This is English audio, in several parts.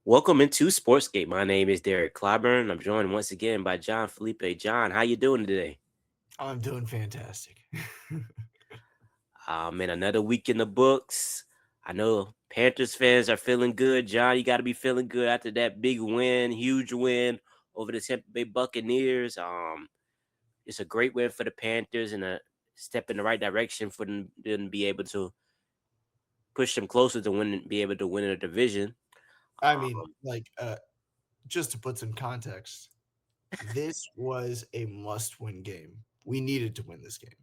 Welcome into Sportsgate. My name is Derek Clyburn. I'm joined once again by John Felipe. John, how you doing today? I'm doing fantastic. Man, another week in the books. I know Panthers fans are feeling good. John, you got to be feeling good after that big win, huge win over the Tampa Bay Buccaneers. It's a great win for the Panthers and a step in the right direction for them to be able to push them closer to win, be able to win a division. I mean, Um, just to put some context, this was a must-win game. We needed to win this game.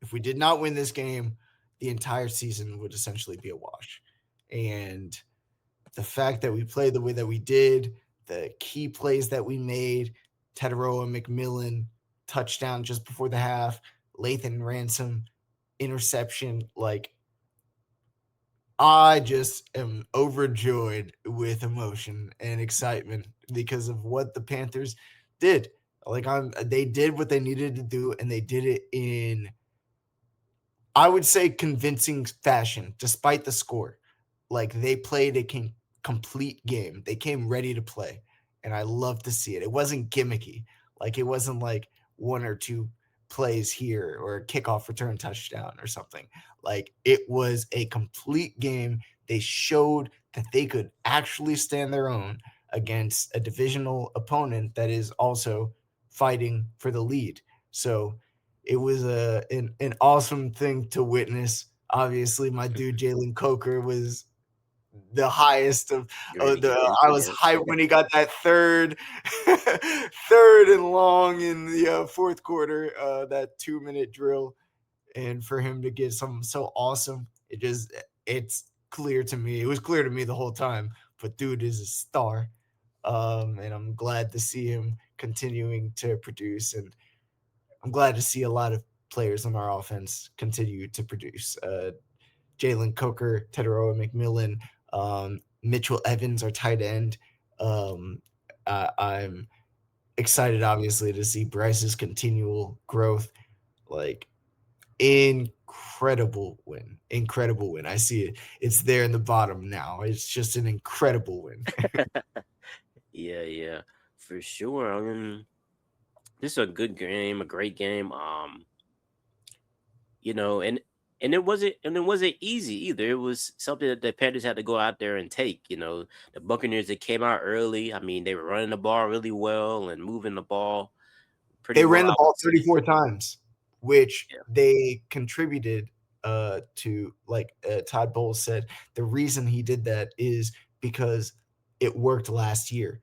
If we did not win this game, the entire season would essentially be a wash. And the fact that we played the way that we did, the key plays that we made, Tetaroa McMillan touchdown just before the half, Lathan Ransom interception, I just am overjoyed with emotion and excitement because of what the Panthers did. They did what they needed to do, and they did it in, I would say, convincing fashion, despite the score. Like, they played a complete game. They came ready to play, and I love to see it. It wasn't gimmicky. Like, it wasn't like one or two plays here or a kickoff return touchdown or something. Like, it was a complete game. They showed that they could actually stand their own against a divisional opponent that is also fighting for the lead. So it was an awesome thing to witness. Obviously, my dude Jalen Coker was the highest you ready to the. get I into was hyped this? when he got that third and long in the fourth quarter. That 2 minute drill, and for him to get something so awesome, it's clear to me. It was clear to me the whole time. But dude is a star, and I'm glad to see him continuing to produce, and I'm glad to see a lot of players on our offense continue to produce. Jalen Coker, Tetaroa McMillan, Mitchell Evans, our tight end. Um, I'm excited, obviously, to see Bryce's continual growth. Like, incredible win. I see it. It's there in the bottom now. It's just an incredible win. Yeah, yeah, for sure. This is a good game, a great game. You know, and it wasn't easy either. It was something that the Panthers had to go out there and take. You know, the Buccaneers that came out early. I mean, they were running the ball really well and moving the ball pretty They well, ran the I would ball say. 34 times, which Yeah. they contributed to, like Todd Bowles said, the reason he did that is because it worked last year.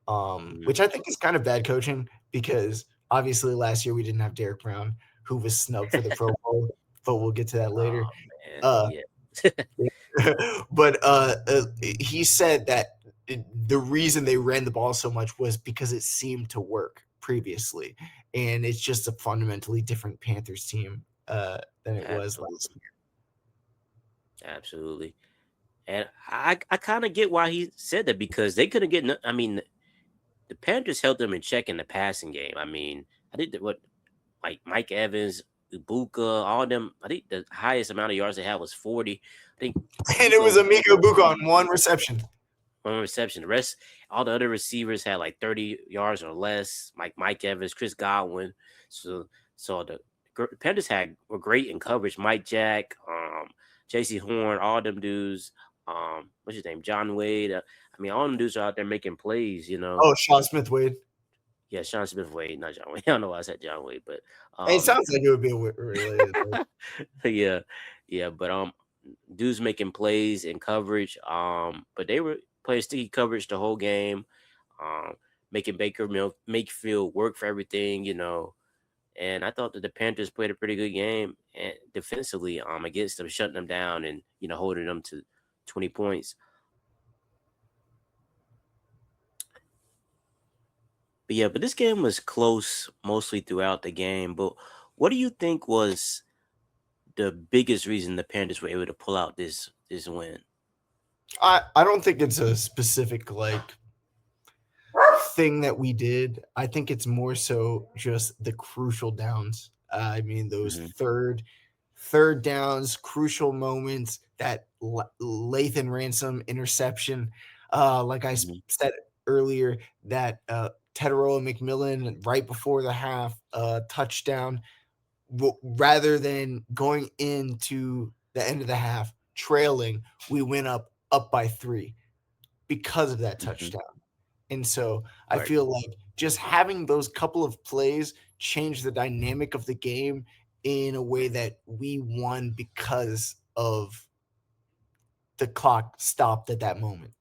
Mhm. Which I think is kind of bad coaching because obviously last year we didn't have Derek Brown, who was snubbed for the Pro Bowl, but we'll get to that later. Oh man, Uh, yeah. but he said that the reason they ran the ball so much was because it seemed to work previously, and it's just a fundamentally different Panthers team than it was last Absolutely, year. absolutely. And I kind of get why he said that because they couldn't get. I mean, the Panthers held them in check in the passing game. I mean, I think that what like Mike Evans, Ibuka, all them. I think the highest amount of yards they had was 40. I think And it Ibuka was only had Amico Buka on one reception. one reception. The rest, all the other receivers had like 30 yards or less. Like Mike Evans, Chris Godwin. So the Panthers were great in coverage. Mike Jack, J.C. Horn, all them dudes. What's his name? John Wade. I mean, all them dudes are out there making plays. You know. Oh, Sean Smith Wade. Yeah, Sean Smith Wade, not John Wade. I don't know why I said John Wade, but It um, sounds like it would be related. yeah, yeah, but dudes making plays and coverage. But they were playing sticky coverage the whole game. Um, making Mayfield work for everything, you know. And I thought that the Panthers played a pretty good game and defensively, against them, shutting them down and holding them to 20 points. But yeah, but this game was close mostly throughout the game. But what do you think was the biggest reason the Panthers were able to pull out this win? I don't think it's a specific thing that we did. I think it's more so just the crucial downs. I mean, those Hmm. third downs, crucial moments, that Lathan Ransom interception. Like I Mhm. said earlier, that Tetaroa McMillan right before the half touchdown, rather than going into the end of the half trailing, we went up by 3 because of that Mhm. touchdown. And so I Right. feel like just having those couple of plays changed the dynamic of the game in a way that we won because of the clock stopped at that moment.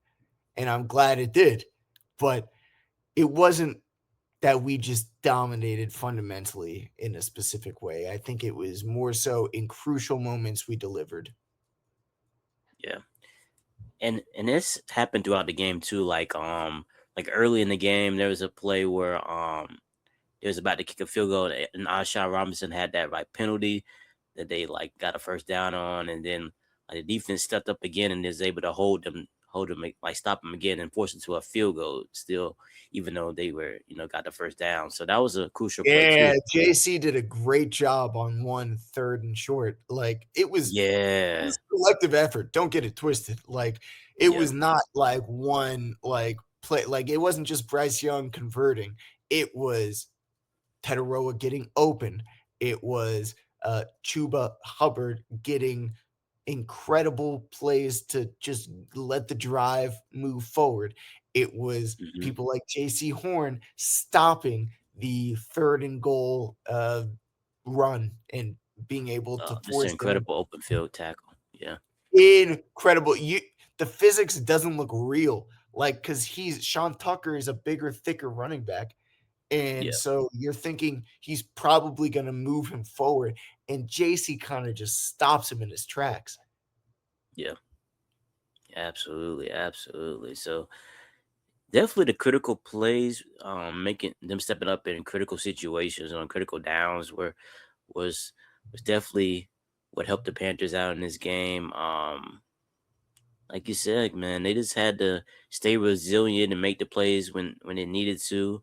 And I'm glad it did. But it wasn't that we just dominated fundamentally in a specific way. I think it was more so in crucial moments we delivered. Yeah. And this happened throughout the game too. Like early in the game, there was a play where it was about to kick a field goal, and Alshon Robinson had that like penalty that they like got a first down on, and then the defense stepped up again and is able to hold them, like stop them again and force it to a field goal. Still, even though they were got the first down, so that was a crucial play Yeah, too. JC did a great job on 1 third and short. Like, it Yeah, was collective effort, don't get it twisted. Like, it yeah, was not like one, like, play, like, it wasn't just Bryce Young converting. It was Tetaroa getting open. It was, Chuba Hubbard getting incredible plays to just let the drive move forward. It was hmm people like JC Horn stopping the 3rd and goal, run and being able to just an force them incredible open field tackle. Yeah, incredible. The physics doesn't look real, like, because he's Sean Tucker is a bigger, thicker running back, and yeah, so you're thinking he's probably gonna move him forward, and JC kinda just stops him in his tracks. yeah. Absolutely, absolutely. So definitely the critical plays, making them stepping up in critical situations on critical downs were was was definitely what helped the Panthers out in this game. Like you said, man, they just had to stay resilient and make the plays when it needed to.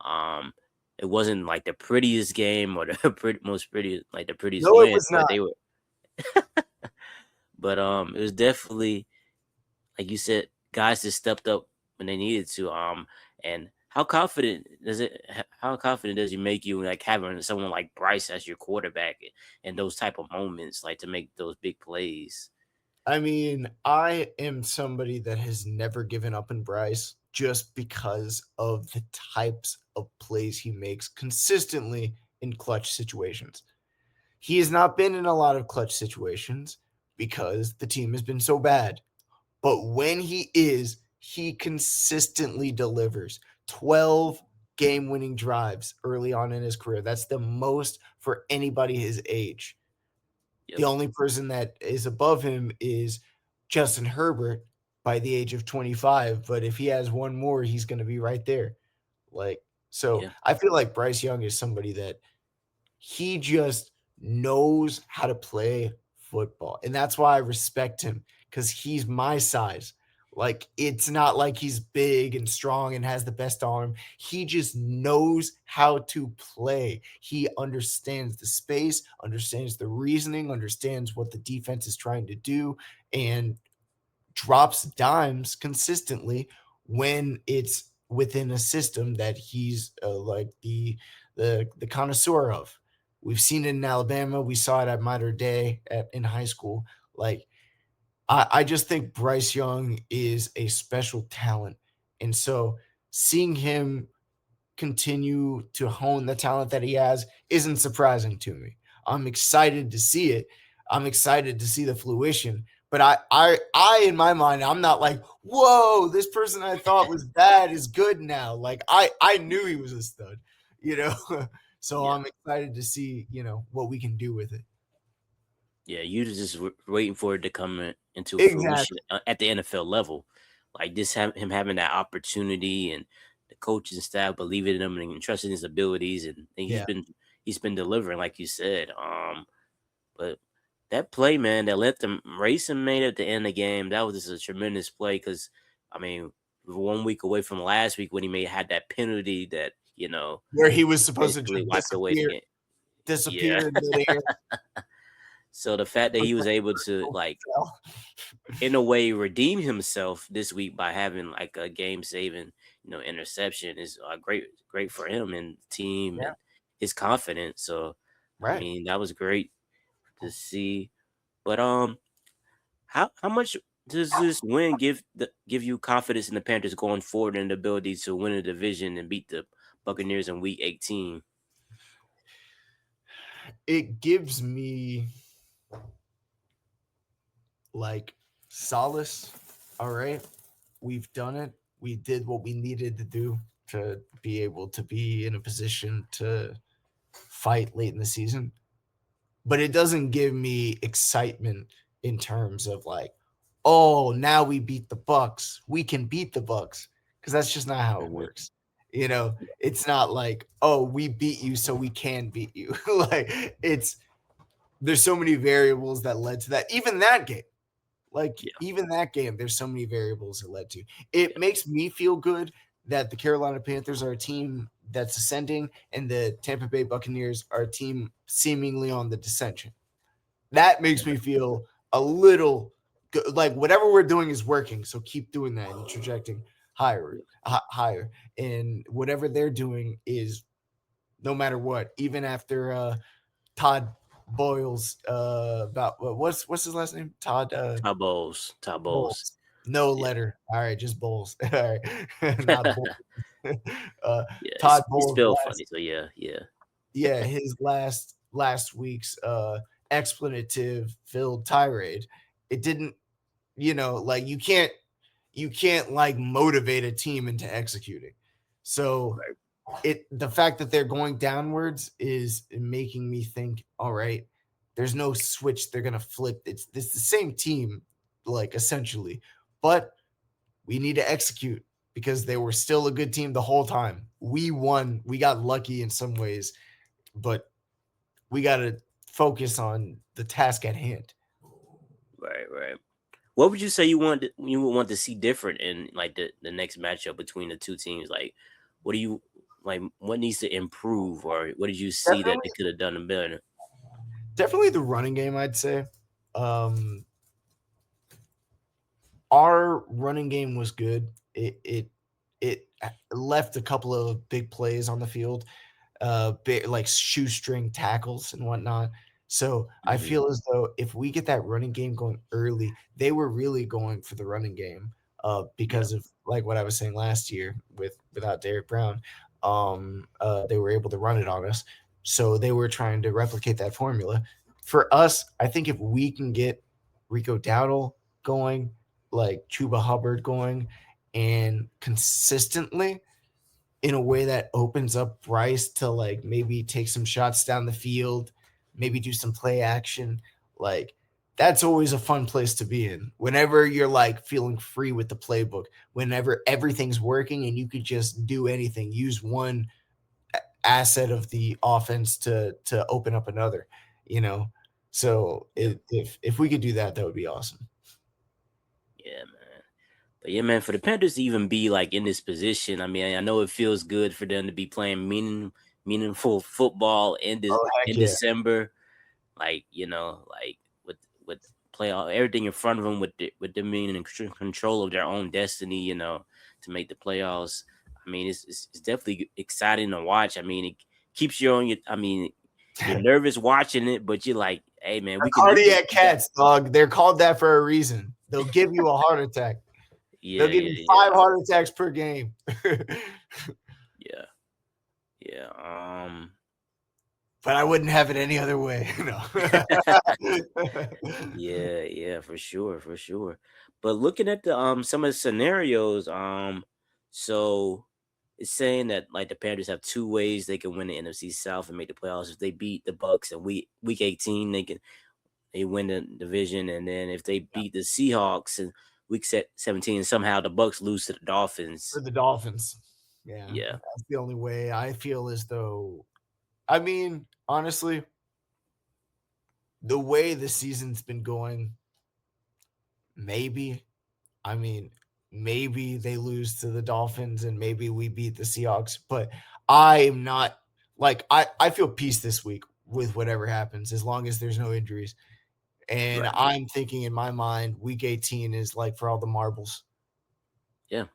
Um, it wasn't like the prettiest game or the most pretty like the prettiest No, it win, was but not. they were. But it was definitely like you said, guys just stepped up when they needed to. And how confident does it make you like having someone like Bryce as your quarterback in those type of moments, like to make those big plays? I mean, I am somebody that has never given up in Bryce just because of the types of plays he makes consistently in clutch situations. He has not been in a lot of clutch situations because the team has been so bad. But when he is, he consistently delivers 12 game winning drives early on in his career. That's the most for anybody his age. The Yep. only person that is above him is Justin Herbert by the age of 25. But if he has one more, he's going to be right there. Like, so Yeah. I feel like Bryce Young is somebody that he just knows how to play football. And that's why I respect him because he's my size. Like, it's not like he's big and strong and has the best arm. He just knows how to play. He understands the space, understands the reasoning, understands what the defense is trying to do, and drops dimes consistently when it's within a system that he's like the connoisseur of. We've seen it in Alabama. We saw it at Mater Day in high school. Like, I just think Bryce Young is a special talent, and so seeing him continue to hone the talent that he has isn't surprising to me. I'm excited to see it. I'm excited to see the fruition. But I in my mind, I'm not like, whoa, this person I thought was bad is good now. Like, I knew he was a stud, you know. So Yeah. I'm excited to see, what we can do with it. Yeah. You just waiting for it to into fruition Exactly. at the NFL level. Like this, him having that opportunity and the coaching staff believing in him and trusting his abilities, and Yeah. he's been delivering, like you said. But that play, man, that let them race and made at the end of the game, that was just a tremendous play because, I mean, we were 1 week away from last week when he had that penalty that, Where he was supposed to basically just wiped away the game. disappear Yeah. in midair. So the fact that he was able to like in a way redeem himself this week by having like a game saving, interception is great for him and the team Yeah, and his confidence. So I right. mean that was great to see. But how much does this win give you confidence in the Panthers going forward and the ability to win a division and beat the Buccaneers in week 18? It gives me like solace. All right, we've done it. We did what we needed to do to be able to be in a position to fight late in the season. But it doesn't give me excitement in terms of like, oh, now we beat the Bucks. We can beat the Bucks because that's just not how it Mhm. works. It's not like, oh, we beat you, so we can beat you. Like there's so many variables that led to that. Even that game, Yeah, there's so many variables it led to. It yeah, makes me feel good that the Carolina Panthers are a team that's ascending and the Tampa Bay Buccaneers are a team seemingly on the descension. That makes me feel a little good. Like whatever we're doing is working. So keep doing that and trajecting higher, yeah. higher. And whatever they're doing is no matter what, even after Todd Boyles about what's his last name? Todd Top Bowls, top Bowls. Bowles. No Yeah, letter. All right, just Bowles. All right. Not Bowles. uh yeah. Todd It's Bowles still last funny. So yeah, yeah, his last week's explanative filled tirade. It didn't, like you can't like motivate a team into executing. So right. the fact that they're going downwards is making me think, all right, there's no switch they're gonna flip. It's the same team, like essentially, but we need to execute because they were still a good team the whole time. We won. We got lucky in some ways, but we got to focus on the task at hand. Right, right. What would you say you would want to see different in like the next matchup between the two teams? Like, what do you like? What needs to improve, or what did you see that they Definitely, could have done better? definitely the running game. I'd say um, our running game was good. It left a couple of big plays on the field, like shoestring tackles and whatnot. So I Hmm. feel as though if we get that running game going early, they were really going for the running game, Yeah, because of like what I was saying last year without Derek Brown, they were able to run it on us. So they were trying to replicate that formula. For us, I think if we can get Rico Dowdle going, like Chuba Hubbard going, and consistently in a way that opens up Bryce to like maybe take some shots down the field, maybe do some play action. Like that's always a fun place to be in. Whenever you're like feeling free with the playbook, whenever everything's working and you could just do anything, use one asset of the offense to open up another, you know. So yeah, if we could do that, that would be awesome. yeah, man. But yeah, man, for the Panthers to even be like in this position, I mean, I know it feels good for them to be playing meaningful football Oh heck in yeah. December. Like like with play all everything in front of them with them being in control of their own destiny. To make the playoffs. I mean, it's definitely exciting to watch. I mean, it keeps you on your. I mean, you're nervous watching it, but you're like, hey, man, The we can cardiac we got cats, dog. They're called that for a reason. They'll give you a heart attack. They'll yeah, give you yeah, yeah, 5 heart attacks per game. yeah, yeah. But I wouldn't have it any other way. No. Yeah, yeah, for sure, for sure. But looking at the some of the scenarios, so it's saying that like the Panthers have two ways they can win the NFC South and make the playoffs. If they beat the Bucks in week 18, they win the division, and then if they beat the Seahawks in week 17, somehow the Bucks lose to the For Dolphins. the Dolphins. Yeah. Yeah, That's the only way I feel as though, I mean, honestly, the way the season's been going, maybe, I mean, maybe they lose to the Dolphins and maybe we beat the Seahawks, but I am not like I feel peace this week with whatever happens as long as there's no injuries. And Right. I'm thinking in my mind, week 18 is like for all the marbles. Yeah.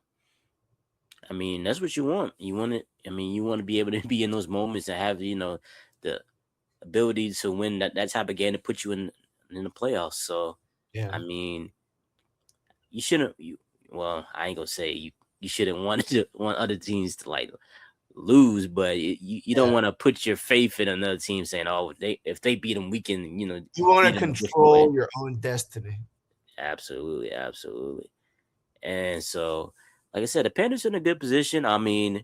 I mean, that's what you want. You want it. I mean, you want to be able to be in those moments and have the ability to win that type of game to put you in the playoffs. So, Yeah. I mean, you shouldn't. Well, I ain't gonna say you shouldn't want other teams to like lose, but you don't Yeah. want to put your faith in another team saying, "Oh, if they beat them, we can You want beat to them a different way." control your own destiny. Absolutely, absolutely. And so, like I said, the Panthers are in a good position. I mean,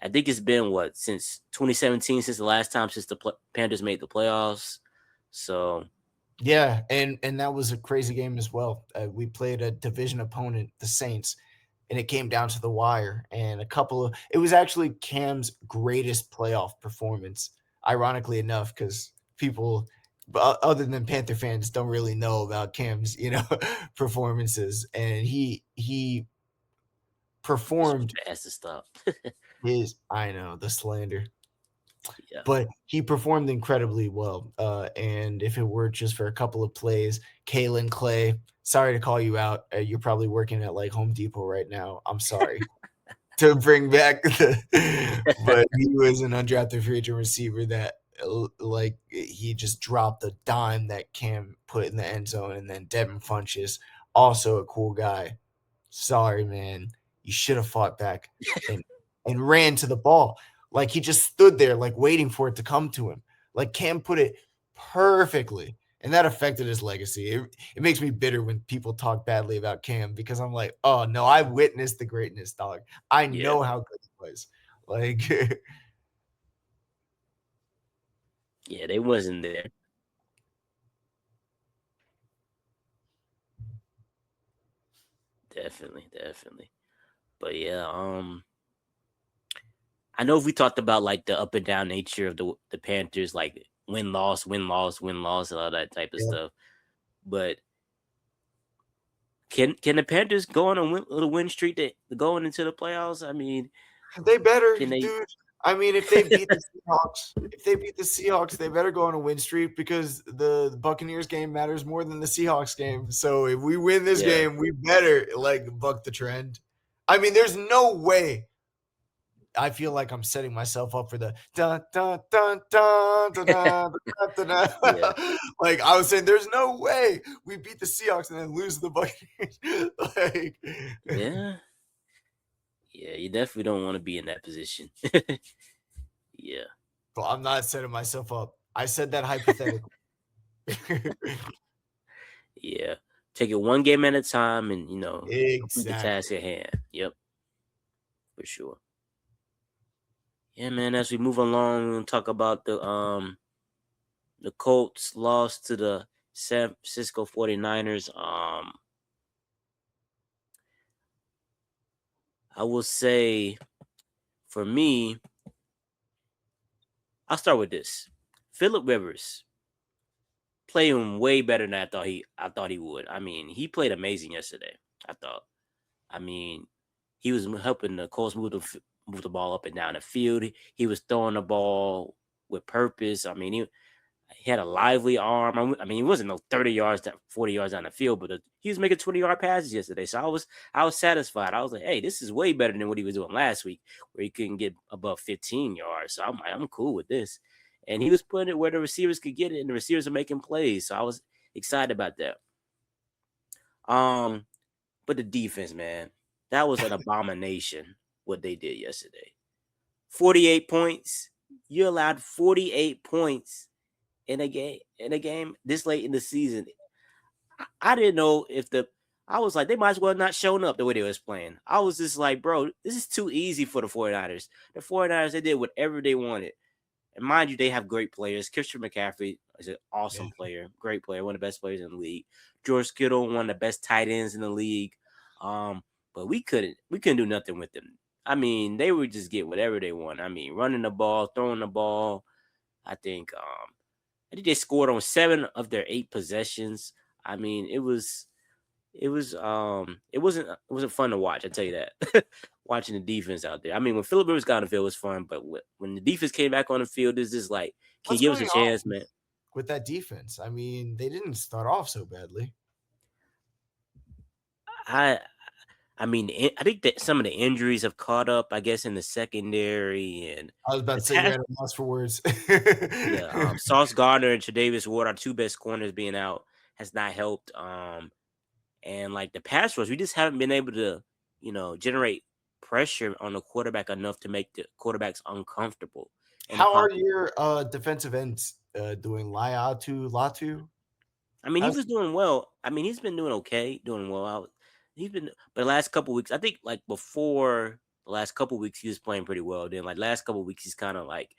I think it's been what since 2017 since the last time since the Panthers made the playoffs. So Yeah, and that was a crazy game as well. We played a division opponent, the Saints, and it came down to the wire. And it was actually Cam's greatest playoff performance, ironically enough, because people other than Panther fans don't really know about Cam's, performances. And he this was performed fast to stop. I know the slander, Yeah, but he performed incredibly well. And if it were just for a couple of plays, Kalen Clay, sorry to call you out. You're probably working at like Home Depot right now. I'm sorry to bring back but he was an undrafted free agent receiver that like he just dropped a dime that Cam put in the end zone, and then Devin Funches, also a cool guy. Sorry, man. You should have fought back and ran to the ball. Like he just stood there, like waiting for it to come to him. Like Cam put it perfectly. And that affected his legacy. It makes me bitter when people talk badly about Cam because I'm like, oh no, I witnessed the greatness, dog. I yeah, know how good he was. Like, yeah. They wasn't there. Definitely, definitely. But yeah, I know if we talked about like the up and down nature of the Panthers, like win loss, win loss, win loss, and all that type of yeah, stuff. But can the Panthers go on a little win streak to going into the playoffs? I mean, they better, can they? dude. I mean, if they beat the Seahawks, they better go on a win streak because the Buccaneers game matters more than the Seahawks game. So if we win this Yeah, game, we better like buck the trend. I mean, there's no way. I feel like I'm setting myself up for the dun dun dun dun dun dun dun, dun, yeah, dun. Like I was saying, there's no way we beat the Seahawks and then lose the Buccaneers. Like, yeah, yeah. You definitely don't want to be in that position. Yeah, but I'm not setting myself up. I said that hypothetically. yeah. Take it one game at a time, and complete the task Exactly. at hand. Yep, for sure. Yeah, man. As we move along, we'll talk about the Colts lost to the San Francisco 49ers. I will say for me, I'll start with this. Philip Rivers playing way better than I thought he would. I mean, he played amazing yesterday. I thought. I mean, he was helping the Colts move the ball up and down the field. He was throwing the ball with purpose. I mean, he had a lively arm. I mean, he wasn't no 30 yards, 40 yards down the field, but he was making 20-yard passes yesterday. So I was satisfied. I was like, hey, this is way better than what he was doing last week, where he couldn't get above 15 yards. So I'm like, I'm cool with this. And he was putting it where the receivers could get it, and the receivers are making plays. So I was excited about that. Um, but the defense, man, that was an abomination what they did yesterday. 48 points. You allowed 48 points in a game this late in the season. I didn't know if I was like, they might as well not shown up the way they was playing. I was just like, bro, this is too easy for the 49ers. The 49ers, they did whatever they wanted. And mind you, they have great players. Christian McCaffrey is an Yeah. awesome player, great player, one of the best players in the league. George Kittle, one of the best tight ends in the league. But we couldn't do nothing with them. I mean, they would just get whatever they want. I mean, running the ball, throwing the ball. I think they scored on 7 of their 8 possessions. I mean, it wasn't fun to watch. I tell you that. Watching the defense out there. I mean, when Philip Rivers got on the field, it was fun, but when the defense came back on the field, it's just like, can What's you give us a going on? chance, man? with that defense. I mean, they didn't start off so badly. I I mean, I think that some of the injuries have caught up, I guess, in the secondary and I was about the to say you're pass. at a loss for words. Yeah, Sauce Gardner and Tre'Davious Ward, our two best corners being out, has not helped. And like the pass rush, we just haven't been able to, generate pressure on the quarterback enough to make the quarterbacks uncomfortable in the How are pocket. your defensive ends doing? Latu? I mean, he How's was doing well. I mean, he's been doing okay, doing well out. He's been, but the last couple weeks, I think, like before the last couple weeks, he was playing pretty well. Then, like last couple weeks, he's kind of like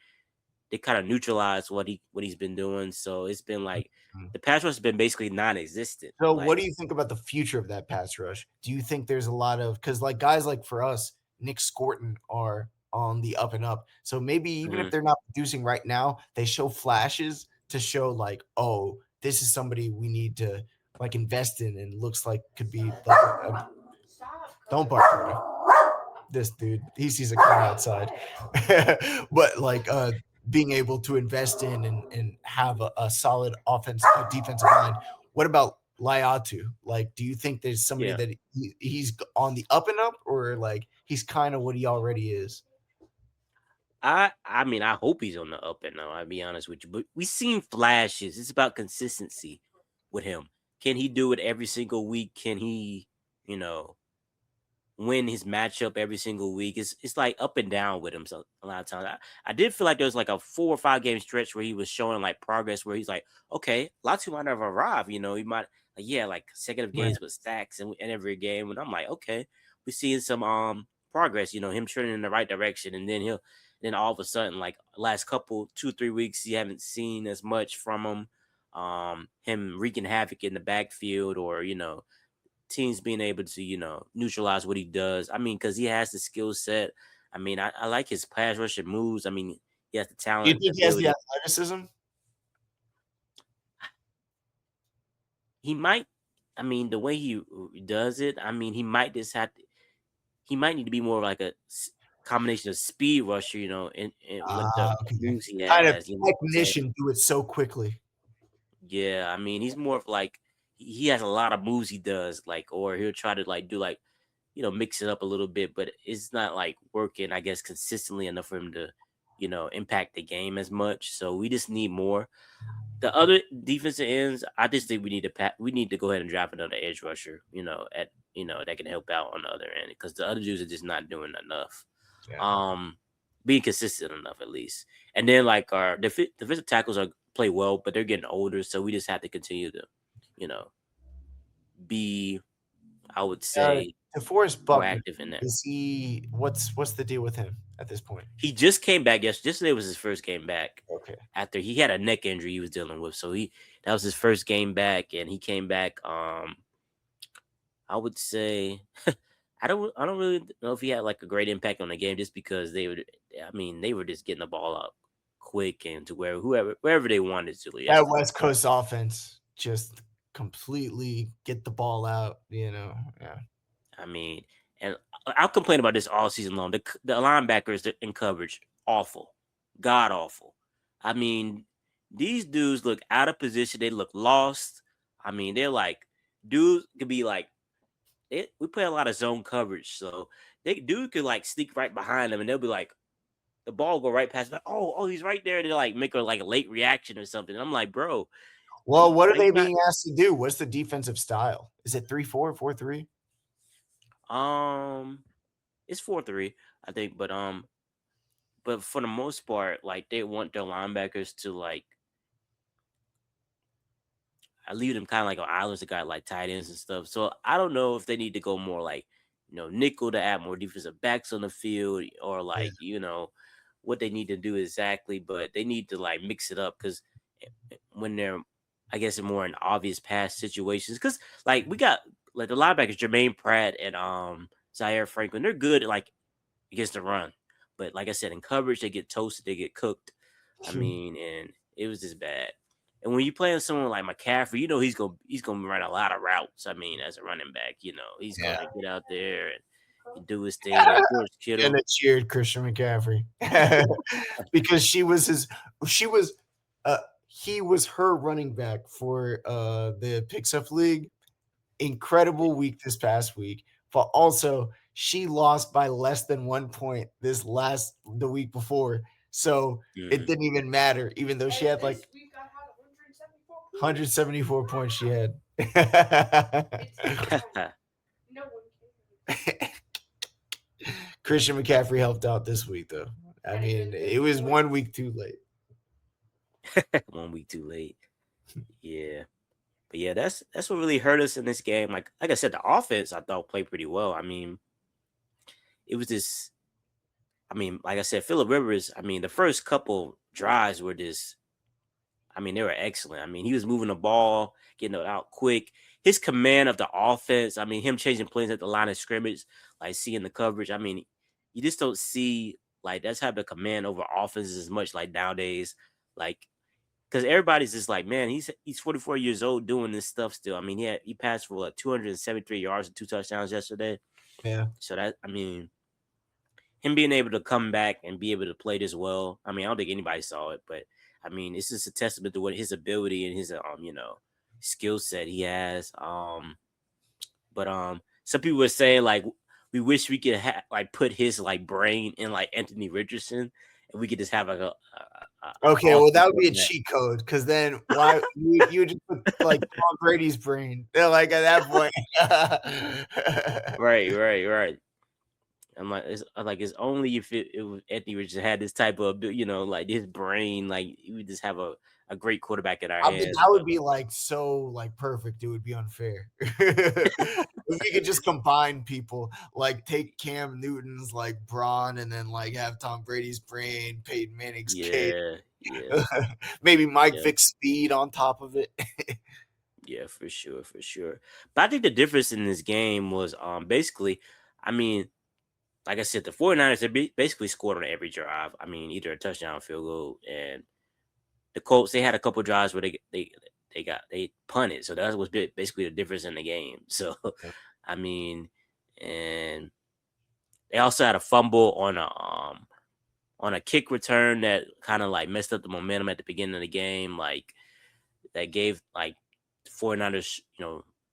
they kind of neutralized what he's been doing. So it's been like the pass rush has been basically non-existent. So, what Like, do you think about the future of that pass rush? Do you think there's a lot of because like guys like for us, Nick Scorton are on the up and up. So maybe even if mhm, they're not producing right now, they show flashes to show like, oh, this is somebody we need to like invest in, and looks like could be like don't bark, Rhoda. This dude, he sees a car outside, but like being able to invest in and have a solid offense, defensive line. What about Liatu? Like, do you think there's somebody yeah. that he's on the up and up, or like he's kind of what he already is? I mean, I hope he's on the up and up. I'll be honest with you, but we seen flashes. It's about consistency with him. Can he do it every single week? Can he, you know, win his matchup every single week? It's like up and down with him. So a lot of times, I did feel like there was like a 4 or 5 game stretch where he was showing like progress, where he's like, okay, Latu might have arrived. He might, like, yeah, like consecutive Right. games with stacks and every game, and I'm like, okay, we're seeing some progress. Him trending in the right direction, and then all of a sudden, like last couple 2 3 weeks, you haven't seen as much from him. Him wreaking havoc in the backfield, or teams being able to, neutralize what he does. I mean, because he has the skill set. I mean, I like his pass rushing moves. I mean, he has the Do you talent, the think he has the ability. athleticism? He might. I mean, the way he does it. I mean, he might just have to. He might need to be more of like a combination of speed rusher, and with the Okay. moves he Kind of has. You know what I'm saying? technician, do it so quickly. Yeah, I mean, he's more of like he has a lot of moves he does, like, or he'll try to like do like mix it up a little bit, but it's not like working, I guess, consistently enough for him to, impact the game as much. So we just need more. The other defensive ends, I just think we need to go ahead and draft another edge rusher, that can help out on the other end, because the other dudes are just not doing enough. Yeah. Um, Being consistent enough at least. And then like our defensive tackles are play well, but they're getting older, so we just have to continue to, you know, be, I would Uh, say, DeForest more Buckner, active in there. is he what's the deal with him at this point? He just came back yesterday. Yesterday was his first game back Okay. after he had a neck injury he was dealing with. So that was his first game back, and he came back. I would say I don't really know if he had like a great impact on the game, just because they were just getting the ball up quick and to wherever they wanted to That yesterday. West Coast offense just completely get the ball out, yeah. I mean, and I'll complain about this all season long. The linebackers in coverage, awful, god awful. I mean, these dudes look out of position. They look lost. I mean, they're like dudes could be like we play a lot of zone coverage, so dude could like sneak right behind them, and they'll be like the ball go right past. Like, oh, he's right there. And they like make a late reaction or something. And I'm like, bro, Well, what are are you they not? being asked to do? What's the defensive style? Is it 3-4, 4-3? Um, it's 4-3, I think, but for the most part, like they want their linebackers to like I leave them kind of like on islands that got like tight ends and stuff. So I don't know if they need to go more like nickel to add more defensive backs on the field, or Yeah. like what they need to do exactly, but they need to like mix it up, because when they're, I guess, in more in obvious pass situations, because like we got like the linebackers Jermaine Pratt and Zaire Franklin, they're good like against the run, but like I said, in coverage they get toasted, they get cooked. I mean, and it was just bad. And when you playing someone like McCaffrey, he's gonna run a lot of routes. I mean, as a running back, he's Yeah. gonna get out there and do his thing. And George And Kittle, it cheered Christian McCaffrey because she was, uh, he was her running back for the Picks Up League. Incredible week this past week, but also she lost by less than 1 point the week before. So it Mhm. didn't even matter, even though she had like 174 points she had. Christian McCaffrey helped out this week though. I mean, it was 1 week too late. 1 week too late. Yeah. But yeah, that's what really hurt us in this game. Like I said, the offense I thought played pretty well. I mean, it was this. I mean, like I said, Philip Rivers. I mean, the first couple drives were just. I mean, they were excellent. I mean, he was moving the ball, getting it out quick. His command of the offense. I mean, him changing plays at the line of scrimmage, like seeing the coverage. I mean, you just don't see like that type of command over offenses as much like nowadays. Like because everybody's just like, man, he's 44 years old doing this stuff still. I mean, he passed for like 273 yards and 2 touchdowns yesterday. Yeah. So that I mean, him being able to come back and be able to play this well. I mean, I don't think anybody saw it, but I mean, it's just a testament to what his ability and his skill set he has. But some people were saying like we wish we could like put his like brain in like Anthony Richardson, and we could just have like a Okay, well, offense that would be like a that. cheat code because then why you would just put like Tom Brady's brain. They're like at that point. Right, right, right. I'm like it's only if it was Anthony Richardson had this type of like his brain, like he would just have a great quarterback in our I mean, hands. that would But be like so like perfect. It would be unfair if we could just combine people, like take Cam Newton's like brawn, and then like have Tom Brady's brain, Peyton Manning's cape, yeah, yeah, maybe Mike yeah, Vick's speed on top of it. yeah, for sure, for sure. But I think the difference in this game was basically, I mean, like I said, the 49ers they basically scored on every drive. I mean, either a touchdown, or field goal, and the Colts they had a couple drives where they punted, so that was basically the difference in the game. So, I mean, and they also had a fumble on a kick return that kind of like messed up the momentum at the beginning of the game, like that gave like 49ers,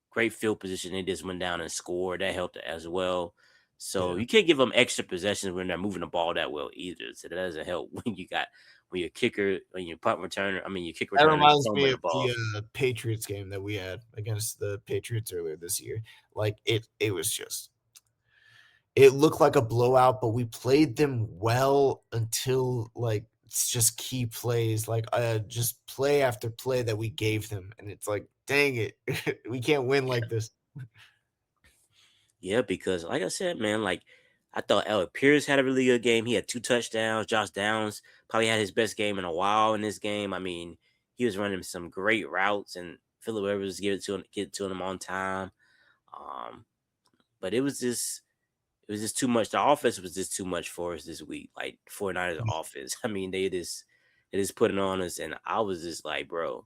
great field position. They just went down and scored. That helped as well. So Yeah. you can't give them extra possessions when they're moving the ball that well either. So that doesn't help when your kicker, when your punt returner, I mean your kick That returner is reminds me fumbling the of the, ball. Patriots game that we had against the Patriots earlier this year. Like, it was just it looked like a blowout, but we played them well until, like, it's just key plays, like, just play after play that we gave them, and it's like, "Dang it, we can't win like this." Yeah, because like I said, man, like I thought Alec Pierce had a really good game. He had 2 touchdowns. Josh Downs probably had his best game in a while in this game. I mean, he was running some great routes, and Philip Rivers get to him on time. Um, but it was just too much. The offense was just too much for us this week. Like 49ers offense. I mean, they just put it on us, and I was just like, bro,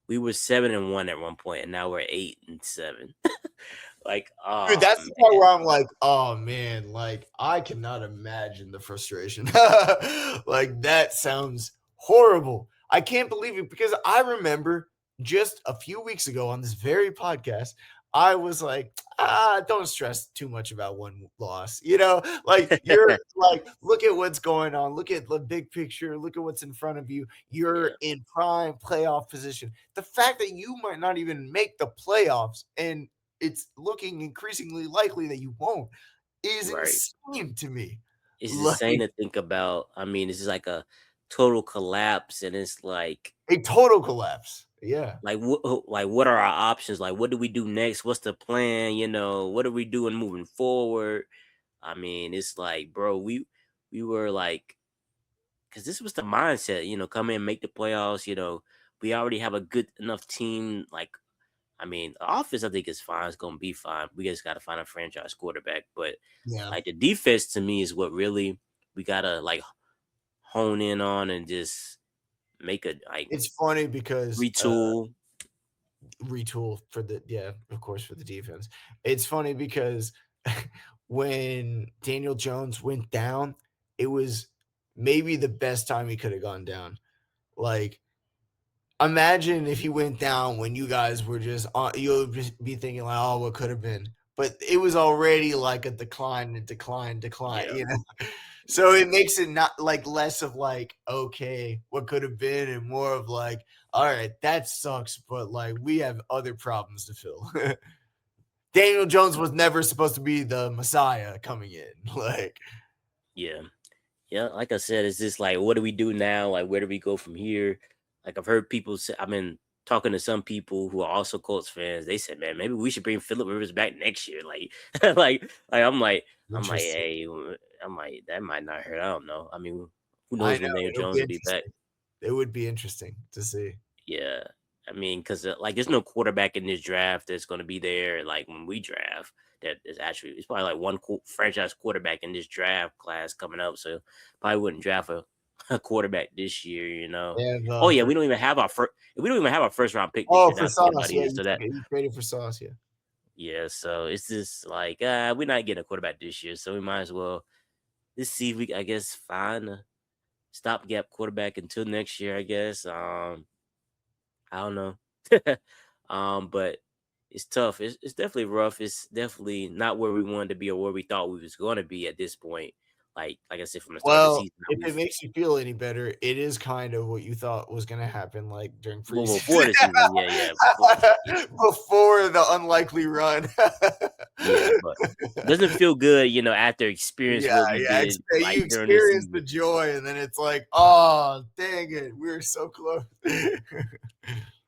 we were 7-1 at one point, and now we're 8-7. Like, Dude, oh that's the part man. where I'm like, "Oh, man," like, I cannot imagine the frustration. Like, that sounds horrible. I can't believe it because I remember just a few weeks ago on this very podcast, I was like, don't stress too much about one loss." Like, you're like, "Look at what's going on. Look at the big picture. Look at what's in front of you. You're Yeah, in prime playoff position." The fact that you might not even make the playoffs and it's looking increasingly likely that you won't is right. insane to me. It's Like insane to think about. I mean, it's just like a total collapse, and it's a total collapse. Yeah. what are our options? Like, what do we do next? What's the plan? What are we doing moving forward? I mean, it's like, bro, we were like, because this was the mindset, come in, make the playoffs. We already have a good enough team. Like, I mean, the offense, I think is fine. It's gonna be fine. We just got to find a franchise quarterback. But Yeah. like the defense, to me, is what really we gotta like hone in on and just make a like It's funny because retool. retool for the yeah, of course, for the defense. It's funny because when Daniel Jones went down, it was maybe the best time he could have gone down. Like, imagine if he went down when you guys were just on, you'll just be thinking like, oh, what could have been. But it was already like a decline and decline, Yeah, you know. So yeah, it makes it not like less of like, okay, what could have been, and more of like, all right, that sucks, but like we have other problems to fill. Daniel Jones was never supposed to be the Messiah coming in. Like, yeah. Yeah, like I said, it's just like, what do we do now? Like, where do we go from here? Like, I've heard people say, I've been talking to some people who are also Colts fans. They said, man, maybe we should bring Philip Rivers back next year. Like, I'm like, interesting. hey, I'm like, that might not hurt. I don't know. I mean, who I knows when know Daniel it'll Jones be will be back? interesting. It would be interesting to see. Yeah. I mean, because like, there's no quarterback in this draft that's going to be there. Like, when we draft, that is actually, it's probably like one franchise quarterback in this draft class coming up. So, probably wouldn't draft a quarterback this year, you know. And Oh, yeah. for We don't even have our first, we don't even have our first round pick this oh, year. for Now, thinking Sauce, about it, yeah, either. So, that, you traded for Sauce, yeah. yeah. So, it's just like, we're not getting a quarterback this year. So, we might as well, let's see if we, I guess, find a stopgap quarterback until next year, I guess. I don't know. But it's tough. It's definitely rough. It's definitely not where we wanted to be or where we thought we was going to be at this point. Like I said, from the start of the Well, season, how if it we've makes you feel any better, it is kind of what you thought was gonna happen, like, during well preseason. before the season, yeah, yeah, yeah, Before the unlikely run. yeah. But doesn't feel good, after experience Yeah, what we yeah, did you like during the experience the season. joy, and then it's like, "Oh, dang it, we were so close."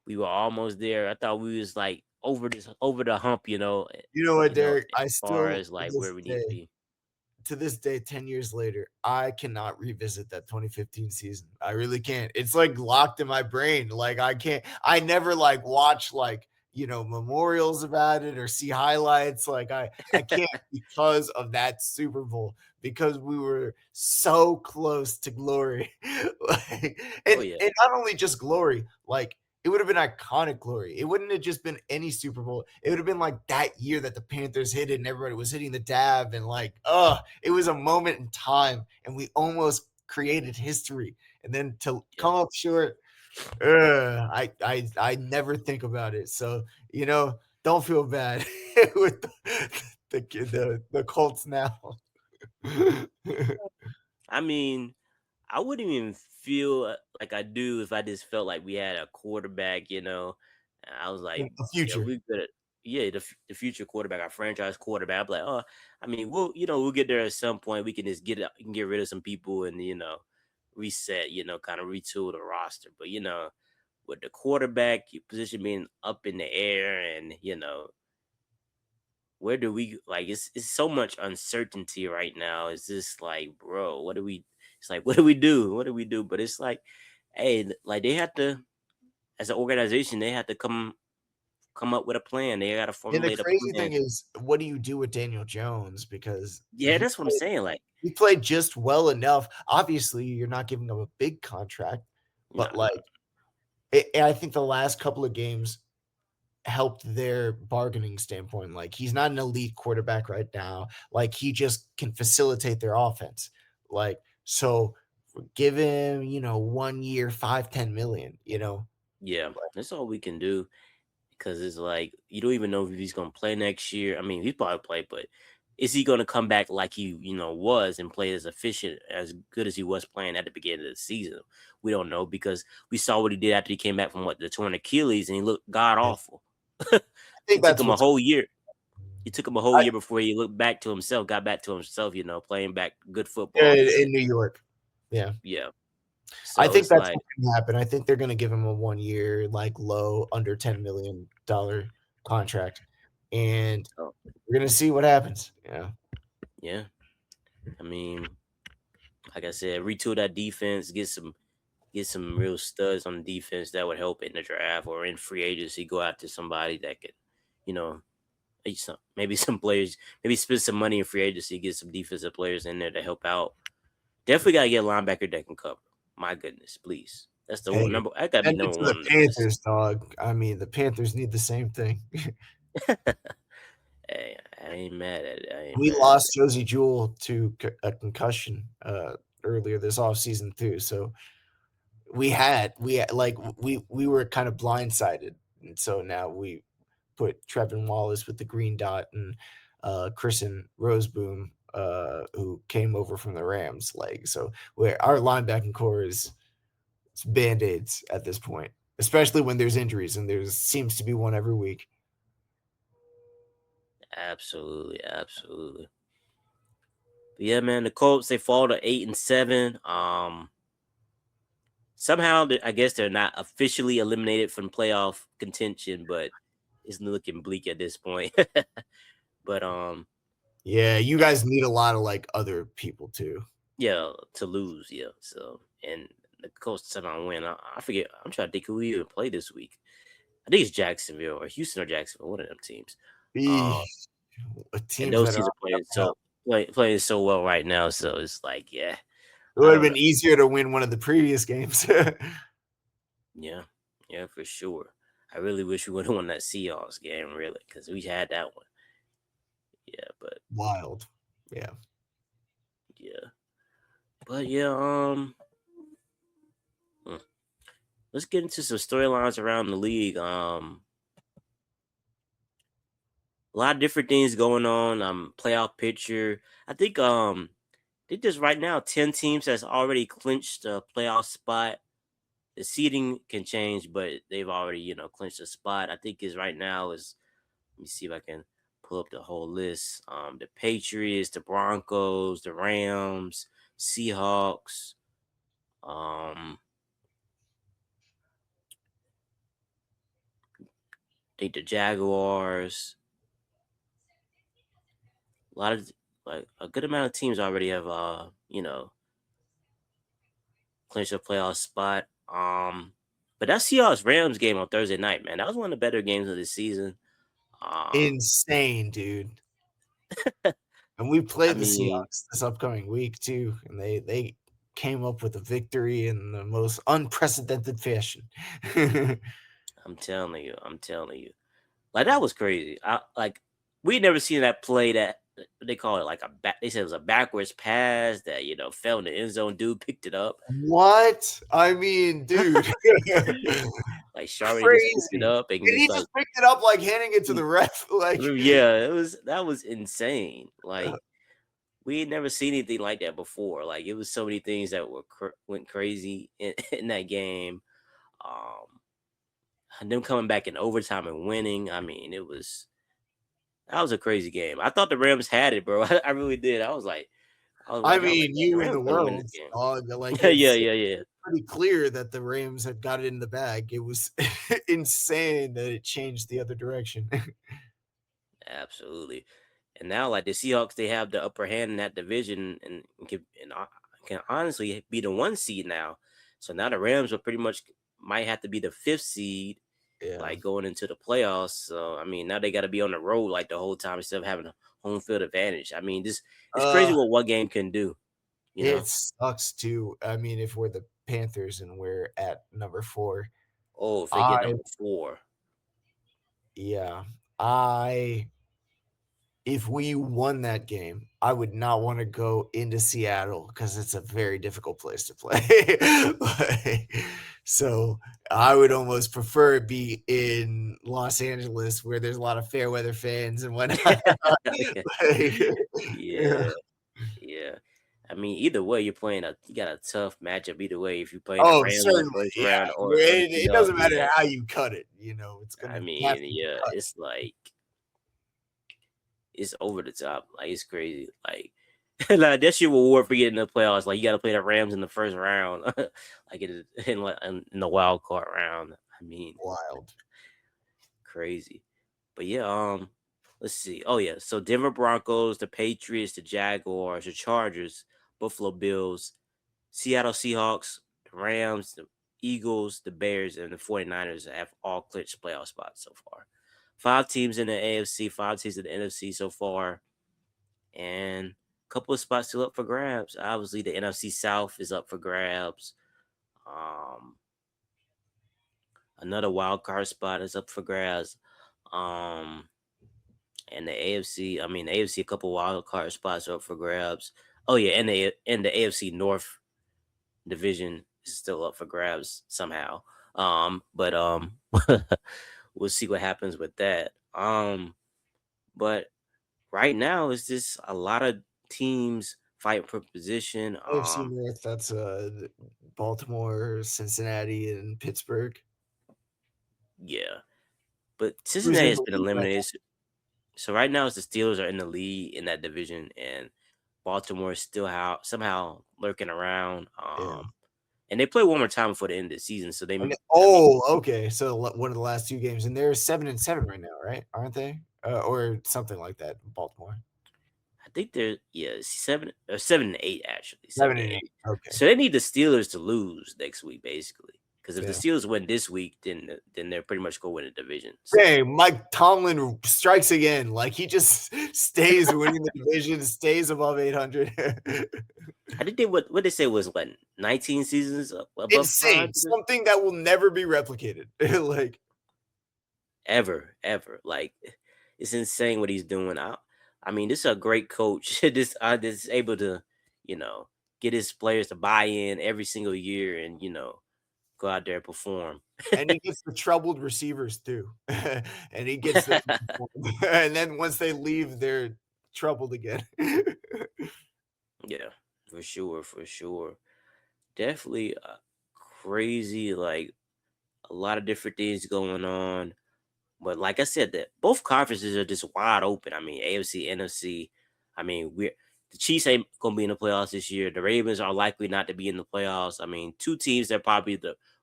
We were almost there. I thought we was like over the hump, You know what, Derek? as I far still as like where we need to be. to this day, 10 years later, I cannot revisit that 2015 season. I really can't. It's like locked in my brain. Like I never like watch like, memorials about it or see highlights. Like I can't because of that Super Bowl because we were so close to glory. Like, Oh and yeah, and not only just glory, like it would have been iconic glory. It wouldn't have just been any Super Bowl. It would have been like that year that the Panthers hit it and everybody was hitting the dab and like, it was a moment in time and we almost created history. And then to yeah. come up short, I never think about it. So, don't feel bad with the Colts now. I mean, I wouldn't even feel like I do if I just felt like we had a quarterback. And I was like, The yeah, future. we could, yeah, the future quarterback, our franchise quarterback. I'm like, oh, I mean, we'll get there at some point. We can just we can get rid of some people and reset, kind of retool the roster. But with the quarterback position being up in the air, and where do we like? It's so much uncertainty right now. It's just like, bro, what do we? It's like, what do we do? What do we do? But it's like, hey, like they have to, as an organization, they have to come up with a plan. They got to And the formulate a crazy plan. thing is, what do you do with Daniel Jones? Because Yeah, that's what I'm saying. Like, he played just well enough. Obviously, you're not giving him a big contract, no, but no, like, and I think the last couple of games helped their bargaining standpoint. Like, he's not an elite quarterback right now. Like, he just can facilitate their offense. Like, so give him, 1 year, 5-10 million, yeah, that's all we can do. Because it's like you don't even know if he's gonna play next year. I mean, he probably play, but is he gonna come back like he was and play as efficient as good as he was playing at the beginning of the season? We don't know because we saw what he did after he came back from the torn Achilles and he looked god I awful. think It took that's him a what's whole year. It took him a whole I, year before he looked back to himself, got back to himself, playing back good football in, again. in New York. Yeah. Yeah. I So think it's that's like, what's gonna happen. I think they're gonna give him a 1 year, like, low, under $10 million contract, and oh, we're gonna see what happens, yeah. yeah. I mean, like I said, retool that defense, get some real studs on defense that would help in the draft or in free agency. Go after somebody that could, you know, maybe some players, maybe spend some money in free agency, get some defensive players in there to help out. Definitely gotta get a linebacker that can cover. My goodness, please. That's the Hey, number. That gotta be send it number to the one on the list. Panthers, dog. I mean, the Panthers need the same thing. Hey, I ain't mad at it. I ain't We mad at lost it. Josie Jewell to a concussion, earlier this offseason too, so we were kind of blindsided, and so now we put Trevin Wallace with the green dot and Christian Roseboom, who came over from the Rams. Like, so where our linebacking core is it's band-aids at this point, especially when there's injuries, and there seems to be one every week. Absolutely, absolutely. But yeah, man, the Colts they fall to 8-7. Somehow I guess they're not officially eliminated from playoff contention, but it's looking bleak at this point. But Yeah, you guys need a lot of like other people too. yeah, to lose, yeah. So and the Colts somehow win. I forget. I'm trying to think who we even play this week. I think it's Jacksonville or Houston or Jacksonville, one of them teams. Uh, and Teams those that are teams are playing so well right now. So it's like, yeah, it I would have don't know. been easier to win one of the previous games. Yeah, yeah, for sure. I really wish we would have won that Seahawks game, really, because we had that one. Yeah, but Wild. Yeah. yeah, but yeah. Hmm. Let's get into some storylines around the league. A lot of different things going on. Playoff picture. I think there's right now 10 teams that's already clinched a playoff spot. The seeding can change, but they've already, clinched a spot. I think is right now is let me see if I can pull up the whole list. The Patriots, the Broncos, the Rams, Seahawks, um, I think the Jaguars. A lot of like a good amount of teams already have clinched a playoff spot. But that Seahawks Rams game on Thursday night, man, that was one of the better games of the season. Um, Insane, dude. And we I played the mean, Seahawks this upcoming week too, and they came up with a victory in the most unprecedented fashion. I'm telling you, like that was crazy. I like we never seen that play that they call it like a back. They said it was a backwards pass that fell in the end zone. Dude picked it up. What? I mean, dude. Like Charbonnet just picked it Crazy. up and And he just like just picked it up like handing it to the ref. Like yeah, that was insane. Like we had never seen anything like that before. Like it was so many things that went crazy in that game. Um, and them coming back in overtime and winning. I mean, that was a crazy game. I thought the Rams had it, bro. I really did. I I was like, mean, man, the you in Rams the gonna win world, this game. dog, like, Yeah, it's yeah, yeah. pretty clear that the Rams had got it in the bag. It was insane that it changed the other direction. Absolutely. And now, like the Seahawks, they have the upper hand in that division can honestly be the 1 seed now. So now the Rams will pretty much might have to be the 5th seed, Yeah. like going into the playoffs. So I mean, now they got to be on the road like the whole time instead of having a home field advantage. I mean, this it's crazy Uh, what one game can do. You it know? sucks too. I mean, if we're the Panthers and we're at number 4, Oh, if they get I number 4, yeah, I if we won that game, I would not wanna go into Seattle because it's a very difficult place to play. Like, so, I would almost prefer it be in Los Angeles where there's a lot of fair weather fans and whatnot. Like, yeah. yeah, yeah. I mean, either way, you got a tough matchup. Either way, if you're playing the Oh, Rams in the certainly, first yeah. round or the It Seahawks, doesn't matter yeah. how you cut it, it's I gonna have mean, to be yeah, cut. it's like it's over the top. Like it's crazy. Like like that's your reward for getting the playoffs. Like you got to play the Rams in the first round, like in the wild card round. I mean, Wild. crazy. But yeah, let's see. Oh yeah, so Denver Broncos, the Patriots, the Jaguars, the Chargers, Buffalo Bills, Seattle Seahawks, the Rams, the Eagles, the Bears, and the 49ers have all clinched playoff spots so far. 5 teams in the AFC, 5 teams in the NFC so far, and a couple of spots still up for grabs. Obviously, the NFC South is up for grabs. Um, Another wild card spot is up for grabs. Um, and the AFC, I mean, the AFC, a couple wild card spots are up for grabs. Oh yeah, and the AFC North division is still up for grabs somehow. But we'll see what happens with that. But right now it's just a lot of teams fighting for position. AFC North, that's Baltimore, Cincinnati, and Pittsburgh. Yeah, but Who's Cincinnati in has the been lead right eliminated. So right now, it's the Steelers are in the lead in that division, and Baltimore is still somehow lurking around. now? Yeah. And they play one more time before the end of the season. So And I mean, okay. So one of the last 2 games, and they're 7-7 right now, right? Aren't they? Or something like that, Baltimore. I think they're seven or 7-8 actually, 7 7 and to 8. eight. Okay. So they need the Steelers to lose next week, basically. Because if the Yeah. Steelers win this week, then they're pretty much going to win the division. So Hey, Mike Tomlin strikes again. Like he just stays winning the division, stays above 800. I think what they say was what 19 seasons above Insane. 500 Something that will never be replicated. Like ever. Like it's insane what he's doing. I mean, this is a great coach. This able to, you know, get his players to buy in every single year and go out there and perform. and he gets the troubled receivers too. And he gets them and then once they leave, they're troubled again. Yeah, for sure. Definitely crazy. Like a lot of different things going on. But like I said, that both conferences are just wide open. I mean, AFC, NFC. I mean, the Chiefs ain't gonna be in the playoffs this year. The Ravens are likely not to be in the playoffs. I mean, two teams that probably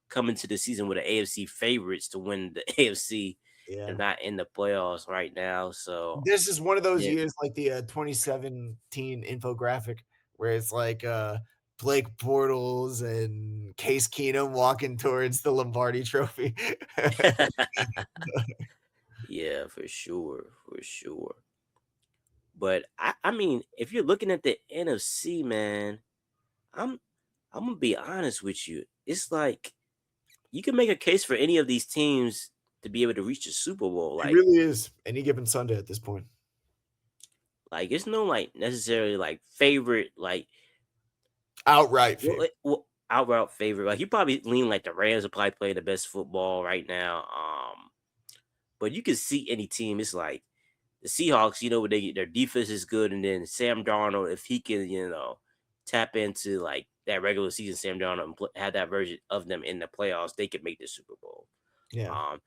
coming to the season with the AFC favorites to win the AFC. They're Yeah. not in the playoffs right now. So This is one of those yeah. years like the 2017 infographic where it's like Blake Bortles and Case Keenum walking towards the Lombardi trophy. Yeah, for sure. For sure. But I mean, if you're looking at the NFC, man, I'm I'm gonna be honest with you. It's like you can make a case for any of these teams to be able to reach the Super Bowl. It Like, really is any given Sunday at this point. it's no like necessarily like favorite, like Outright favorite. outright favorite. Like you probably lean like the Rams are probably playing the best football right now. But you can see any team. It's like the Seahawks. Their defense is good, and then Sam Darnold, if he can, tap into like that regular season Sam Darnold and have that version of them in the playoffs, they could make the Super Bowl. Yeah. Um,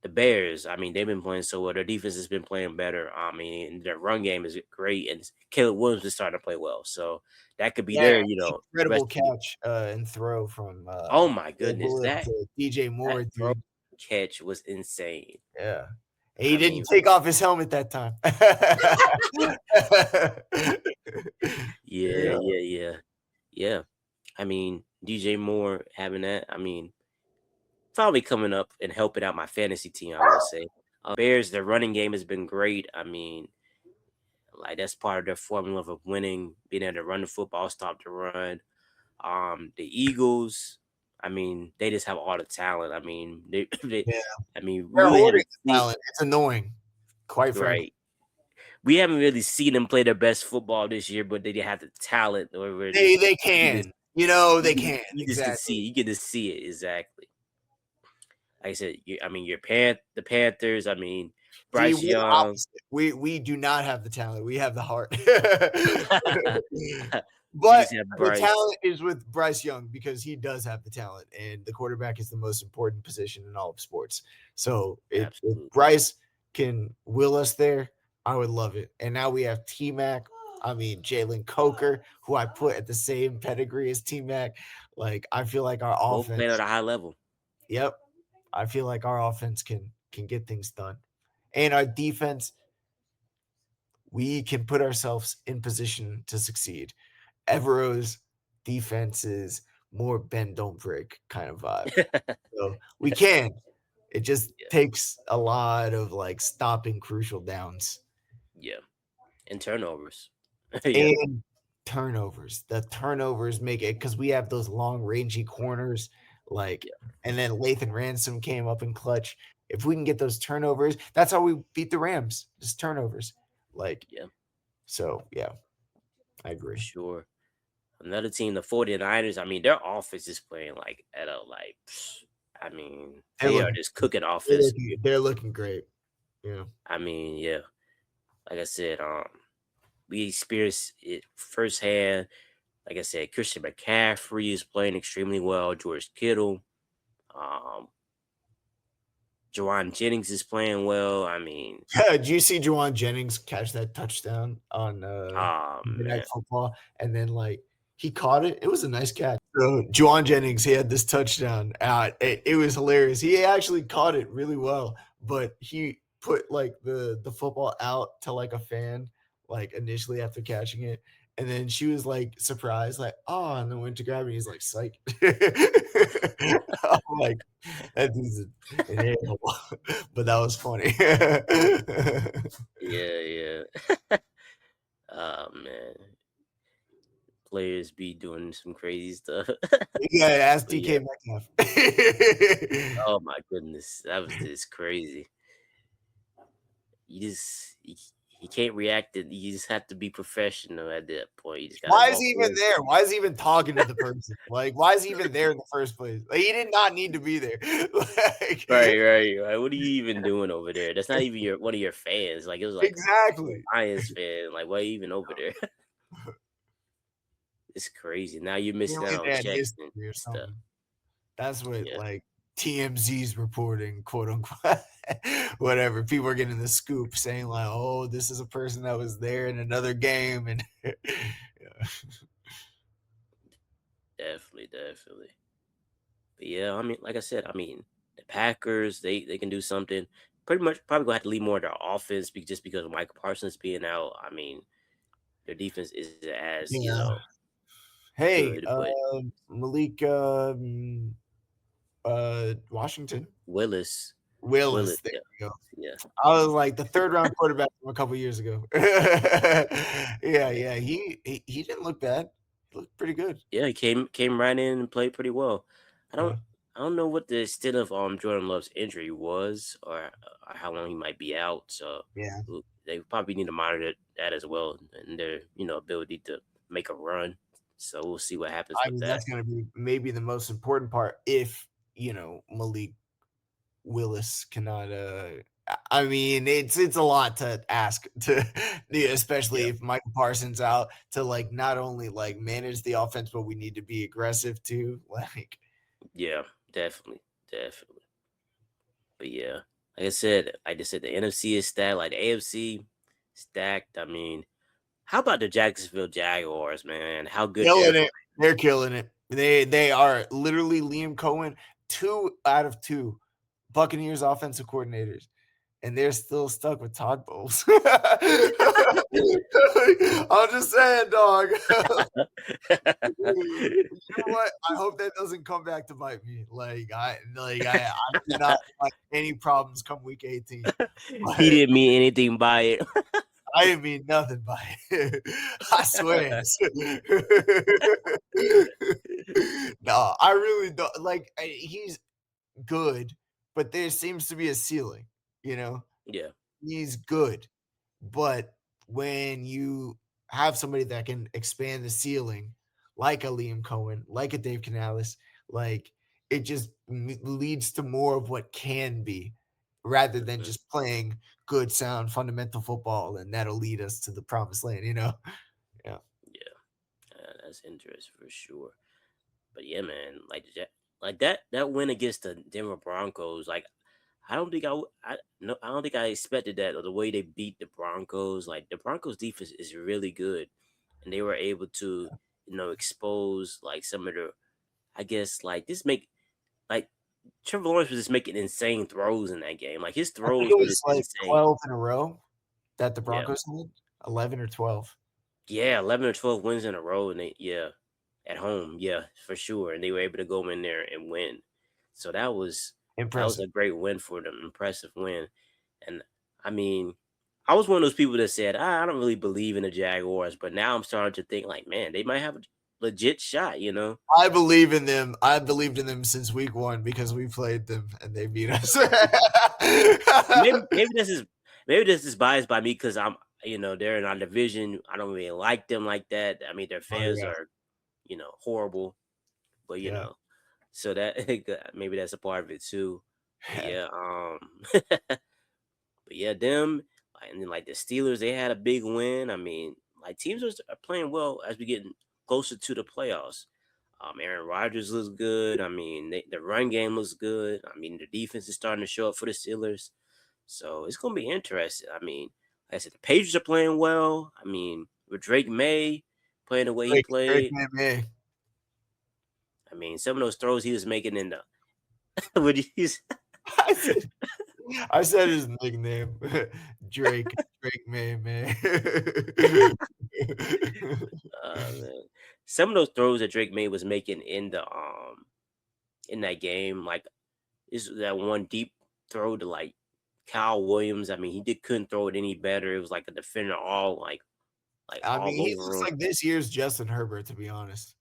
the Bears, I mean, they've been playing so well. Their defense has been playing better. I mean, their run game is great, and Caleb Williams is starting to play well. So that could be Yeah, their, incredible recipe. catch, and throw from, Oh my Caleb goodness, Williams to DJ that Moore, throw dude. catch was insane. Yeah. He I didn't mean, take off his helmet that time. yeah, Yeah. yeah, yeah, yeah. I mean, DJ Moore having that. I mean, probably coming up and helping out my fantasy team. I will say, Bears, their running game has been great. I mean, like that's part of their formula of winning, being able to run the football, stop the run. The Eagles, I mean, they just have all the talent. I mean, Yeah. I mean, we They're really hoarding haven't the seen talent. It's annoying, quite frankly. right. We haven't really seen them play their best football this year, but they have the talent. Or They you just can. They can. you just can see Exactly. you get to see it exactly. Like I said, I mean, the Panthers. I mean, See, Bryce we're the Young. opposite. We do not have the talent. We have the heart. You But just have the Bryce. talent is with Bryce Young because he does have the talent, and the quarterback is the most important position in all of sports. So if Absolutely. Bryce can will us there, I would love it. And now we have T Mac. I mean, Jalen Coker, who I put at the same pedigree as T Mac. Like, I feel like our Both playing offense, at a high level. yep, I feel like our offense can get things done. And our defense, we can put ourselves in position to succeed. Evero's defense is more bend don't break kind of vibe. So we can. It just Yeah, takes a lot of like stopping crucial downs yeah, and turnovers. Yeah, and turnovers. The turnovers make it because we have those long rangy corners, like, yeah, and then Lathan Ransom came up in clutch. If we can get those turnovers, that's how we beat the Rams. Just turnovers. Like, yeah, so yeah, I for agree. sure. another team, the 49ers. I mean, their offense is playing like at a like. I mean, They're they are looking just cooking they're offense. looking they're looking great. Yeah. I mean, yeah, like I said, we experienced it firsthand. Like I said, Christian McCaffrey is playing extremely well. George Kittle, um, Jawan Jennings is playing well. I mean, Did you see Juwan Jennings catch that touchdown on, oh Monday Night man, Football? And then, like, he caught it. It was a nice catch. So, Juwan Jennings, he had this touchdown out. It was hilarious. He actually caught it really well, but he put, like, the football out to, like, a fan, like, initially after catching it, and then she was, like, surprised, like, "Oh," and then went to grab it, he's like, "Psych." I'm like, "That dude's an animal." But that was funny. yeah, yeah. Oh man, players be doing some crazy stuff. You gotta ask But yeah, DK Metcalf. oh my goodness, that was just crazy. You just you can't react. You just have to be professional at that point. You just gotta Why is walk he even away. there? Why is he even talking to the person? Like, why is he even there in the first place? Like, he did not need to be there. Like, Right, right, right. What are you even doing over there? That's not even your one of your fans. Like it was like a exactly. Lions fan. Like why are you even over there? It's crazy. Now you're missing Clearly out on they had checks and history or stuff. something. That's what, Yeah, like, TMZ's reporting, quote unquote. Whatever. People are getting the scoop saying, like, oh, this is a person that was there in another game. And yeah. definitely, definitely. But yeah, I mean, like I said, I mean, the Packers, they can do something. Pretty much, probably gonna have to leave more of their offense just because of Michael Parsons being out. I mean, their defense isn't as Yeah. Hey, good, but Malik, Washington. Willis, Willis, Willis, there yeah, we go. yeah, I was like the 3rd round quarterback from a couple years ago. Yeah, yeah, yeah, he didn't look bad. He looked pretty good. yeah. He came right in and played pretty well. I Yeah, don't I don't know what the extent of Jordan Love's injury was, or how long he might be out. So yeah. they probably need to monitor that as well, and their ability to make a run. So we'll see what happens I with mean, that. that's gonna be maybe the most important part if, Malik Willis cannot, I mean, it's a lot to ask to yeah, especially Yeah, if Michael Parsons out to, like, not only, like, manage the offense, but we need to be aggressive too, like yeah, definitely, definitely. But yeah, like I said, the NFC is stacked. Like the AFC stacked. I mean, how about the Jacksonville Jaguars, man? How good they're killing playing. it. They're killing it. They are literally Liam Cohen, 2 out of 2 Buccaneers offensive coordinators, and they're still stuck with Todd Bowles. I'm just saying, dog. You know what? I hope that doesn't come back to bite me. I do not want any problems come week 18. He But didn't mean anything by it. I didn't mean nothing by it. I swear. No, I really don't like he's good, but there seems to be a ceiling, you know? Yeah, He's good, but when you have somebody that can expand the ceiling, like a Liam Cohen, like a Dave Canales, like it just leads to more of what can be rather than mhm, just playing good, sound, fundamental football, and that'll lead us to the promised land, you know? Yeah. yeah, that's interesting for sure. But yeah, man, like that win against the Denver Broncos, like I don't think I no, I don't think I expected that, or the way they beat the Broncos. Like the Broncos defense is really good, and they were able to expose like some of the, I guess, like this make like Trevor Lawrence was just making insane throws in that game. Like his I think throws it were was just like insane. 12 in a row that the Yeah, Broncos had, 11 or 12. yeah, 11 or 12 wins in a row, and at home, yeah, for sure, and they were able to go in there and win. So that was Impressive. a great win for them, impressive win. And I mean, I was one of those people that said, I don't really believe in the Jaguars, but now I'm starting to think like, man, they might have a legit shot, you know? I believe in them. I believed in them since week 1 because we played them and they beat us. Maybe this is biased by me because they're in our division. I don't really like them like that. I mean, their Oh, fans yeah. are horrible. But Yeah. so that maybe that's a part of it too. But yeah, but yeah, them and then like the Steelers, they had a big win. I mean, like teams are playing well as we get closer to the playoffs. Aaron Rodgers looks good. I mean, the run game looks good. I mean, the defense is starting to show up for the Steelers. So it's gonna be interesting. I mean, like I said, the Patriots are playing well. I mean, with Drake May playing the way he Drake played. May. I mean, some of those throws he was making in the what he's I said I said his nickname. Drake. Drake May, man. man. Some of those throws that Drake May was making in that game, like is that one deep throw to like Kyle Williams. I mean, he couldn't throw it any better. It was like a defender like I all mean, he over looks him. like this year's Justin Herbert, to be honest.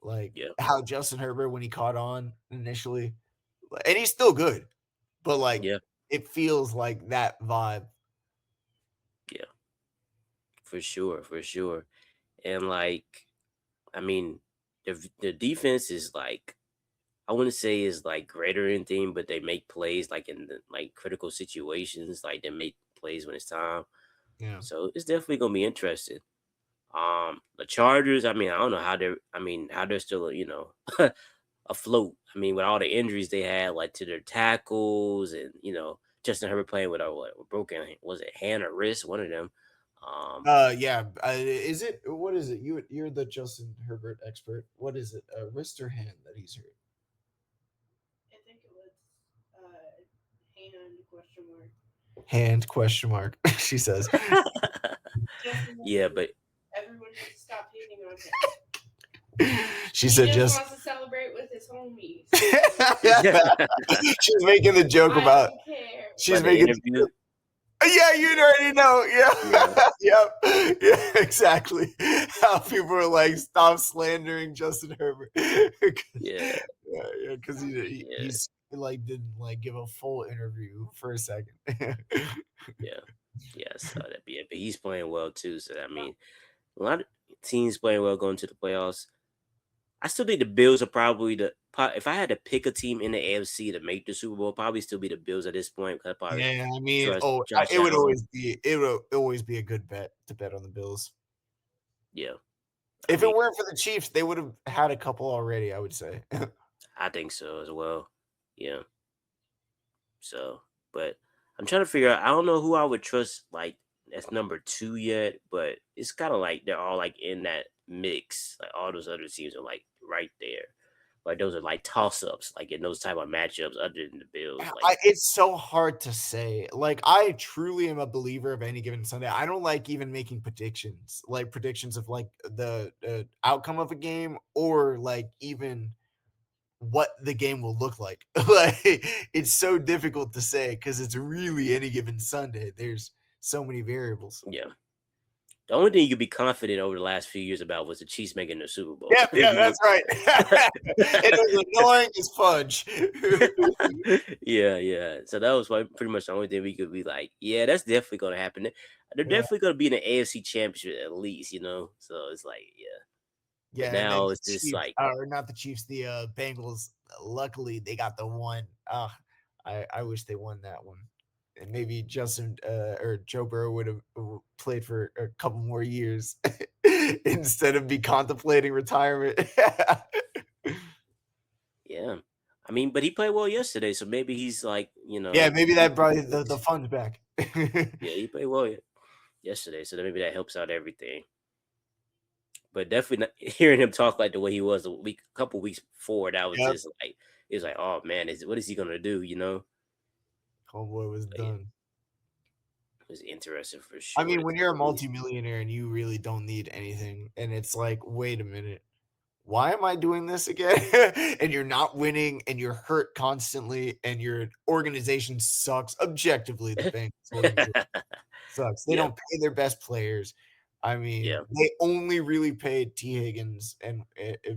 Like, Yeah, how Justin Herbert when he caught on initially, and he's still good, but, like, yeah, it feels like that vibe. yeah, for sure, for sure. And like, I mean, the defense is like I wouldn't say is like greater or anything, but they make plays like in the like critical situations. Like they make plays when it's time. Yeah. So it's definitely gonna be interesting. The Chargers, I mean, I don't know how they're still, afloat. I mean, with all the injuries they had, like to their tackles and Justin Herbert playing with a broken was it hand or wrist, one of them. Um, Yeah, is it what is it? You're the Justin Herbert expert. What is it? Wrist or hand that he's hurt? I think it was hand question mark. Hand question mark. She says. Justin yeah, Herbert. but Everyone needs to stop hating on him. She He said just just wants to celebrate with his homies. she's making the joke I about don't care. she's the making interview, yeah, you already know. yeah, Yeah. Yep. Yeah, exactly. How people are like, stop slandering Justin Herbert. yeah, Yeah, because yeah, he's like didn't like give a full interview for a second. yeah, yeah. So that yeah, but he's playing well too. So I mean, a lot of teams playing well going to the playoffs. I still think the Bills are probably if I had to pick a team in the AFC to make the Super Bowl, probably still be the Bills at this point. Cause I probably Yeah, I mean, trust Josh it would Allen. always be a good bet to bet on the Bills. Yeah, I If it mean, weren't for the Chiefs, they would have had a couple already, I would say. I think so as well. Yeah. So, but I'm trying to figure out. I don't know who I would trust like as number two yet, but it's kind of like they're all like in that mix. Like all those other teams are like right there. Like those are like toss ups, like in those type of matchups, other than the Bills. Like, It's so hard to say. Like, I truly am a believer of any given Sunday. I don't like even making predictions, like predictions of like the outcome of a game or like even what the game will look like. Like, it's so difficult to say because it's really any given Sunday. There's so many variables. yeah. The only thing you could be confident over the last few years about was the Chiefs making the Super Bowl. Yeah, If yeah, you that's right. It was annoying as fudge. yeah, yeah. So that was pretty much the only thing we could be like, yeah, that's definitely going to happen. They're Yeah, definitely going to be in the AFC Championship at least. So it's like, yeah. But yeah, and then now the it's just Chiefs, like, or not the Chiefs, the Bengals. Luckily, they got the one. I wish they won that one. And maybe Justin or Joe Burrow would have played for a couple more years instead of be contemplating retirement. yeah. I mean, but he played well yesterday, so maybe he's like, Yeah, maybe that brought the funds back. yeah, he played well yesterday, so maybe that helps out everything. But definitely not, hearing him talk like the way he was couple weeks before, that was Yep, just like it was like, oh man, what is he gonna do? homeboy was But yeah, done. it was interesting for I sure mean, to when say you're a the least. multimillionaire and you really don't need anything, and it's like, wait a minute, why am I doing this again? And you're not winning, and you're hurt constantly, and your organization sucks. Objectively, the Bengals organization sucks. They yeah, don't pay their best players. I mean, yeah. they only really paid T. Higgins and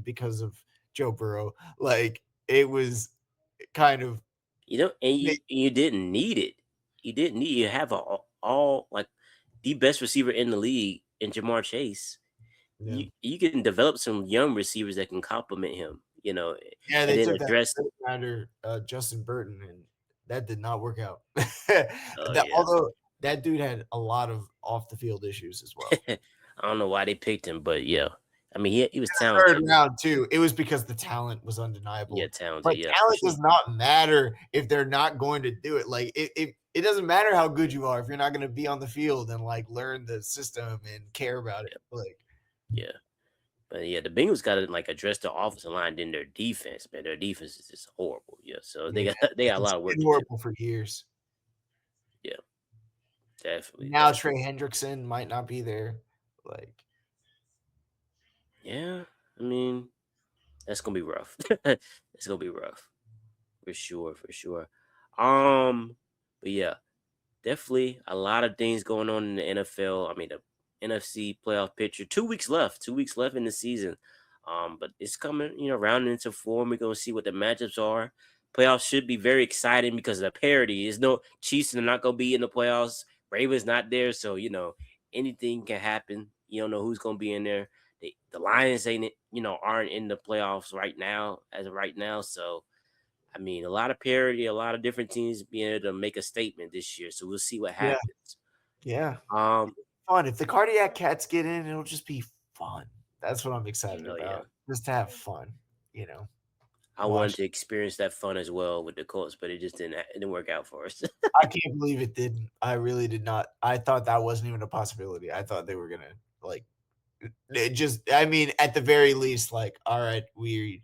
because of Joe Burrow. Like it was kind of And you didn't need it. You didn't need you have all like the best receiver in the league in Jamar Chase. Yeah. you can develop some young receivers that can complement him, Yeah, and they then took that address. third rounder, Justin Burton, and that did not work out. Oh That yeah. although that dude had a lot of off the field issues as well. I don't know why they picked him, but yeah, I mean he was Third talented. round too. It was because the talent was Yeah, undeniable. talented. But Yeah, for talent sure. does not matter if they're not going to do it. Like it doesn't matter how good you are if you're not going to be on the field and like learn the system and care about it. Like Yeah. But yeah, the Bengals got to like address the offensive line, then their defense, man. Their defense is just horrible. Yeah, so they yeah, got they got a it's lot of work been to do. horrible for years. Yeah, definitely, Now definitely. Trey Hendrickson might not be there. Like Yeah, I mean that's gonna be rough. It's gonna be rough for sure, for sure. But yeah, definitely a lot of things going on in the NFL. I mean, the NFC playoff picture. 2 weeks left. 2 weeks left in the season. But it's coming, rounding into form. We're gonna see what the matchups are. Playoffs should be very exciting because of the parity. There's no Chiefs are not gonna be in the playoffs. Ravens not there, so anything can happen. You don't know who's gonna be in there. The Lions aren't in the playoffs right now, as of right now. So I mean, a lot of parity, a lot of different teams being able to make a statement this year. So we'll see what yeah, happens. yeah. Um, Fun. If the cardiac cats get in, it'll just be fun. That's what I'm excited oh yeah, about. Just to have fun, you know. I wanted Watch. to experience that fun as well with the Colts, but it just didn't work out for us. I can't believe it didn't. I really did not. I thought that wasn't even a possibility. I thought they were gonna like it just I mean, at the very least, like, all right, we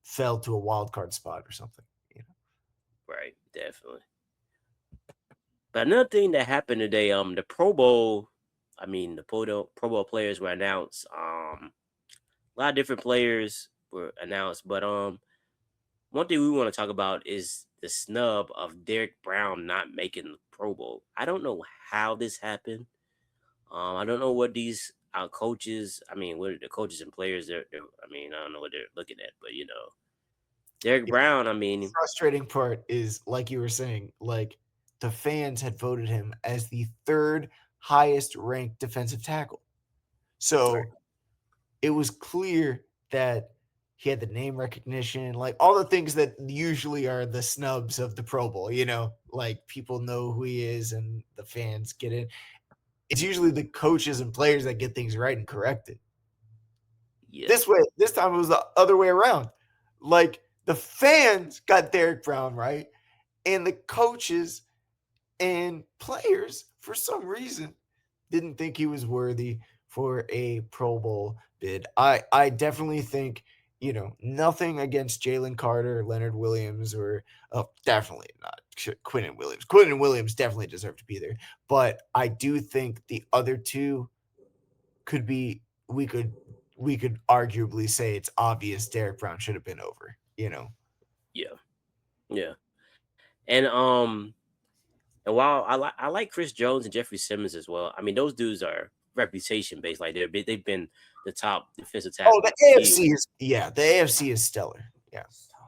fell to a wild card spot or something, you know. Right, definitely. But another thing that happened today, the Pro Bowl, I mean, the Pro Bowl players were announced. A lot of different players were announced, but one thing we want to talk about is the snub of Derek Brown not making the Pro Bowl. I don't know how this happened. I don't know what these coaches. I mean, what are the coaches and players? I mean, I don't know what they're looking at, but Derek Yeah, Brown. I the mean, frustrating part is like you were saying, like the fans had voted him as the third highest ranked defensive tackle. right, So it was clear that he had the name recognition, like all the things that usually are the snubs of the Pro Bowl, you know, like people know who he is and the fans get it. It's usually the coaches and players that get things right and corrected. yeah, This time it was the other way around. Like the fans got Derek Brown right, and the coaches and players, for some reason, didn't think he was worthy for a Pro Bowl bid. I definitely think, you know, nothing against Jalen Carter, Leonard Williams, or definitely not Quinnen Williams. Quinnen Williams definitely deserved to be there, but I do think the other two could be. We could arguably say it's obvious Derek Brown should have been over. You know, yeah, yeah. And while I like Chris Jones and Jeffrey Simmons as well. I mean, those dudes are reputation based. Like they've been the top defensive oh, tackle the for AFC years. is the AFC is stellar. Yeah.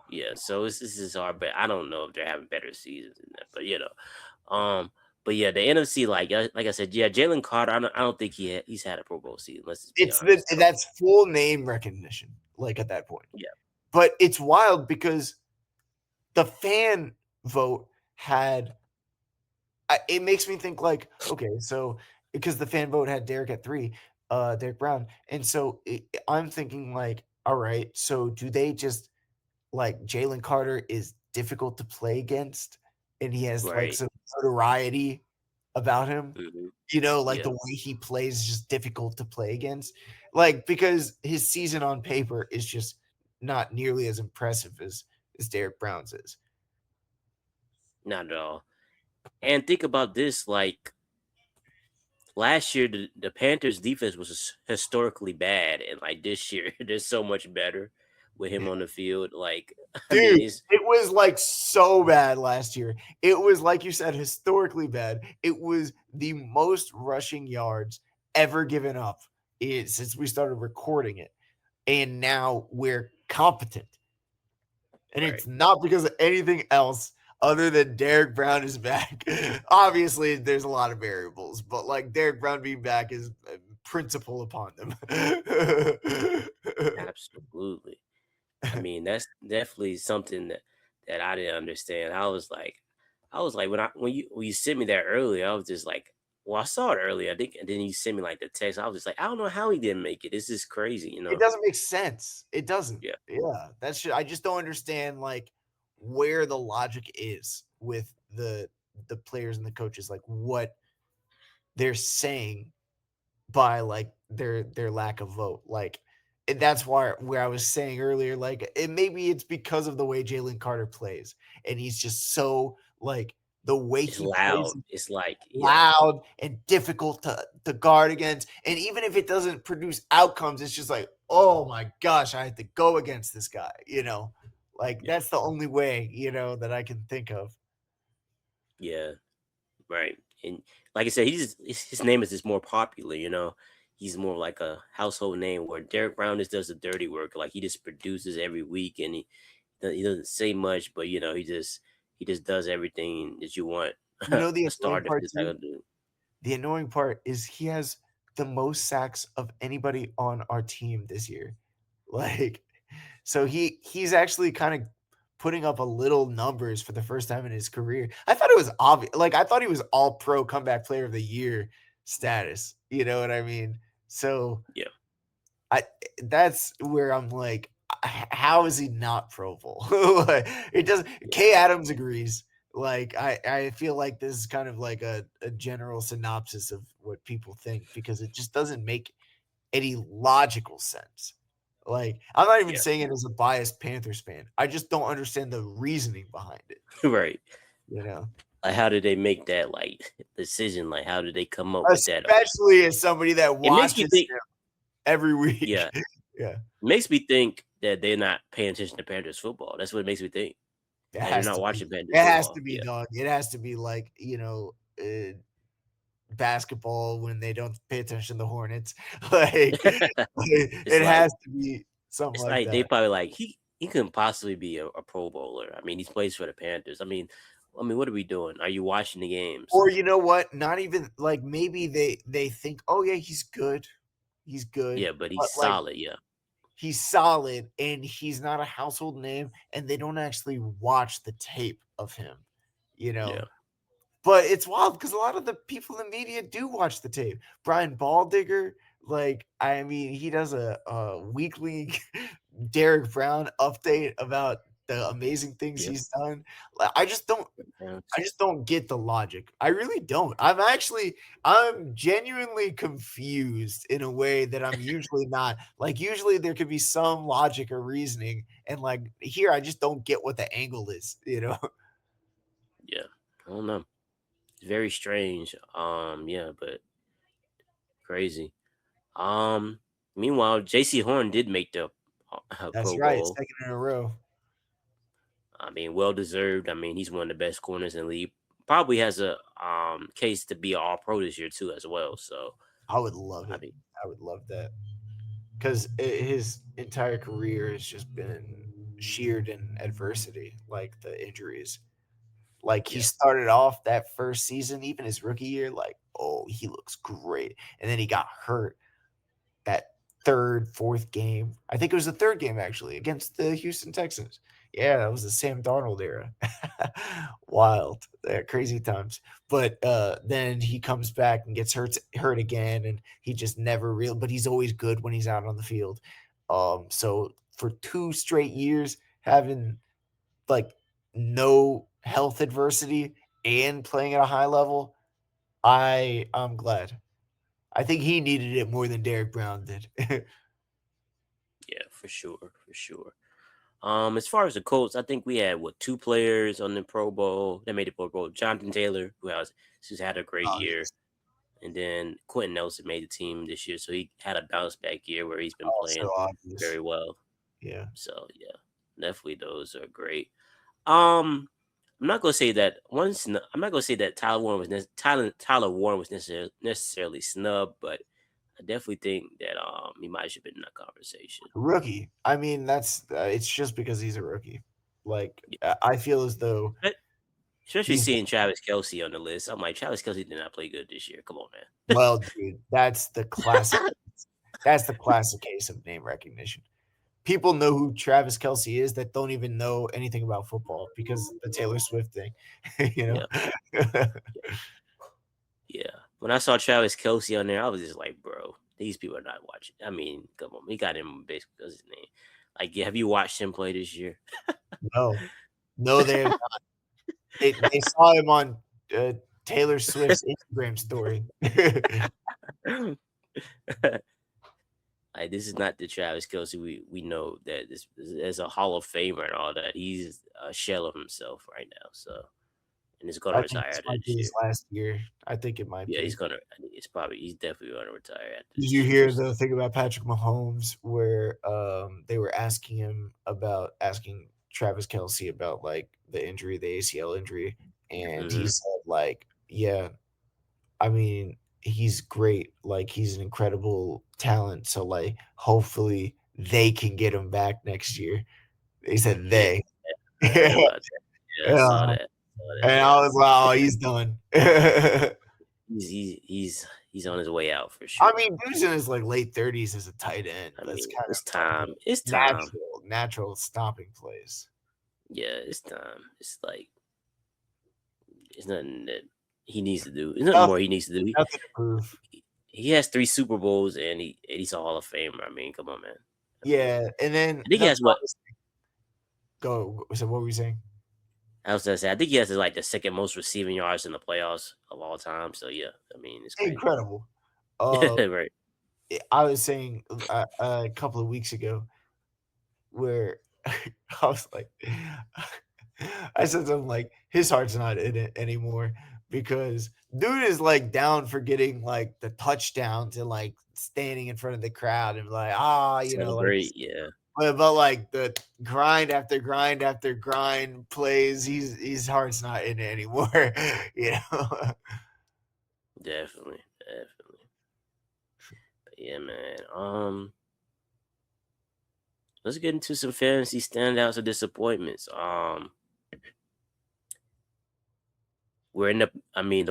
Yeah, so this is hard, but I don't know if they're having better seasons than that. But um, but yeah, the NFC, like I said, yeah, Jalen Carter. I don't think he's had a Pro Bowl season. Let's just be It's the honest. that's full name recognition, like at that point. Yeah, But it's wild because the fan vote had it makes me think like, okay, so because the fan vote had Derek at 3, Derek Brown. And so I'm thinking like, all right, so do they just like Jalen Carter is difficult to play against and he has like right. some notoriety about him? Hmm. You know, like Yeah, the way he plays is just difficult to play against. Like because his season on paper is just not nearly as impressive as Derek Brown's is. not at all. And think about this: like last year, the Panthers' defense was historically bad, and like this year, they're so much better with him on the field. Like, I Dude, mean, it's it was like so bad last year. It was like you said, historically bad. It was the most rushing yards ever given up since we started recording it. And now we're competent. And right. it's not because of anything else other than Derek Brown is back. Obviously, there's a lot of variables, but like Derek Brown being back is principle upon them. Absolutely. I mean, that's definitely something that I didn't understand. I was like when you sent me that earlier, I was just like, well, I saw it earlier, I think, and then you sent me like the text. I was just like, I don't know how he didn't make it. This is crazy, you It know? doesn't make sense. It doesn't. Yeah. Yeah, that's I just don't understand like where the logic is with the players and the coaches, like what they're saying by like their lack of vote. Like and that's why where I was saying earlier, like maybe it's because of the way Jalen Carter plays, and he's just so like the way It's he plays loud. It's like, yeah, loud and difficult to guard against. And even if it doesn't produce outcomes, it's just like, oh my gosh, I have to go against this guy, you know? Like yeah, that's the only way, that I can think of. yeah. Right. And like I said, his name is just more popular, you know. He's more like a household name where Derek Brown just does the dirty work. Like he just produces every week and he doesn't say much, but he just does everything that you want You know the a star annoying part defensive too? tackle to do. The annoying part is he has the most sacks of anybody on our team this year. Like, so he's actually kind of putting up a little numbers for the first time in his career. I thought it was obvious. Like, I thought he was all pro comeback player of the year status. You know what I mean? So Yeah. I that's where I'm like, how is he not Pro Bowl? Like, it doesn't. Yeah. Kay Adams agrees. Like I feel like this is kind of like a general synopsis of what people think because it just doesn't make any logical sense. Like I'm not even Yeah. saying it as a biased Panthers fan. I just don't understand the reasoning behind it. Right. You know, Like how did they make that like decision? Like how did they come up with that? especially as somebody that It makes me watches think, him every week. yeah, Yeah, it makes me think that they're not paying attention to Panthers football. That's what it makes me think. it Like they're has not to be. watching Panthers It has football. to be, Yeah. dog. It has to be like basketball when they don't pay attention to the Hornets. Like It's it like has to be something it's like like they that. probably like he couldn't possibly be a Pro Bowler. I mean, he plays for the Panthers. I mean, what are we doing? Are you watching the games? Or you know what? Not even like maybe they think, oh yeah, he's good. He's good. Yeah, but But he's like solid. Yeah, he's solid and he's not a household name and they don't actually watch the tape of him, you yeah, know. But it's wild because a lot of the people in the media do watch the tape. Brian Baldigger, like, I mean, he does a weekly Derek Brown update about the amazing things yeah. he's done. Like, Yeah. I just don't get the logic. I really don't. I'm genuinely confused in a way that I'm usually not. Like usually there could be some logic or reasoning, and like here I just don't get what the angle is, you know? Yeah. I don't know. It's very strange. Yeah, but crazy. Um, Meanwhile, J.C. Horn did make the That's Pro right. Bowl. Second in a row. I mean, well deserved. I mean, he's one of the best corners in the league. Probably has a case to be an All Pro this year too, as well. So I would love I it. mean, I would love that because his entire career has just been sheared in adversity, like the injuries. Like he yeah, started off that first season, even his rookie year, like, oh, he looks great. And then he got hurt that third, fourth game. I think it was the third game actually against the Houston Texans. Yeah, that was the Sam Darnold era. Wild. Crazy times. But then he comes back and gets hurt again and he just never real but he's always good when he's out on the field. So for 2 straight years having like no health adversity and playing at a high level, I'm glad. I think he needed it more than Derek Brown did. yeah, for sure, for sure. As far as the Colts, I think we had what two players on the Pro Bowl that made the Pro Bowl. Jonathan Taylor, who's had a great Oh, year, he's and then Quentin Nelson made the team this year, so he had a bounce back year where he's been also playing obvious. very well. Yeah. So yeah, definitely those are great. Um, I'm not gonna say that I'm not gonna say that Tyler Warren was necessarily snubbed, but I definitely think that he might have been in that conversation. Rookie. I mean, that's it's just because he's a rookie. Like Yeah, I feel as though but Especially He's seeing Travis Kelce on the list. I'm like, Travis Kelce did not play good this year. Come on, man. well, dude. That's the classic. That's the classic case of name recognition. People know who Travis Kelce is that don't even know anything about football because the Taylor Swift thing. You know. Yeah. When I saw Travis Kelce on there, I was just like, bro, these people are not watching. I mean, come on. He got him basically because his name. Like, have you watched him play this year? No, they have not. They saw him on Taylor Swift's Instagram story. Like, this is not the Travis Kelce we know that this is a Hall of Famer and all that. He's a shell of himself right now. So, and he's gonna I think retire this after might this be year. his last year. I think it might Yeah, be. he's definitely gonna retire after Did this you year. hear the thing about Patrick Mahomes where they were asking Travis Kelce about like the injury, the ACL injury, and he said like, yeah, I mean, he's great. Like he's an incredible talent. So like hopefully they can get him back next year. He said they. I heard about that. Yeah, I saw Yeah. that. And Yeah. I was like, oh, he's done. He's on his way out for sure. I mean, dude's in his like late 30s as a tight end. I That's mean, kind it's of time. It's time. natural stopping plays. Yeah, it's time. It's like it's nothing that he needs to do. There's nothing more he needs to do. Nothing to prove. He has 3 Super Bowls and he's a Hall of Famer. I mean, come on, man. Yeah, and then I think he has what? Go. So what were you saying? I was gonna say I think he has like the second most receiving yards in the playoffs of all time. So yeah, I mean it's crazy. Incredible. Right. I was saying a couple of weeks ago where I was like, I said something like his heart's not in it anymore because dude is like down for getting like the touchdowns and like standing in front of the crowd and like you know, like yeah. But like the grind after grind after grind plays, his heart's not in it anymore. You know. Definitely. But yeah, man. Let's get into some fantasy standouts or disappointments. We're in the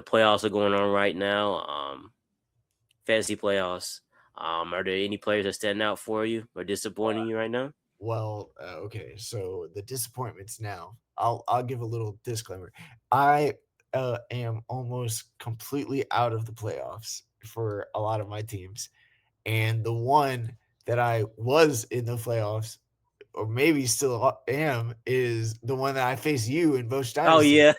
playoffs are going on right now. Fantasy playoffs. Are there any players that stand out for you or disappointing you right now? Well, okay. So the disappointments now. I'll give a little disclaimer. I am almost completely out of the playoffs for a lot of my teams, and the one that I was in the playoffs, or maybe still am, is the one that I face you in Bosch Dynasty. Oh yeah.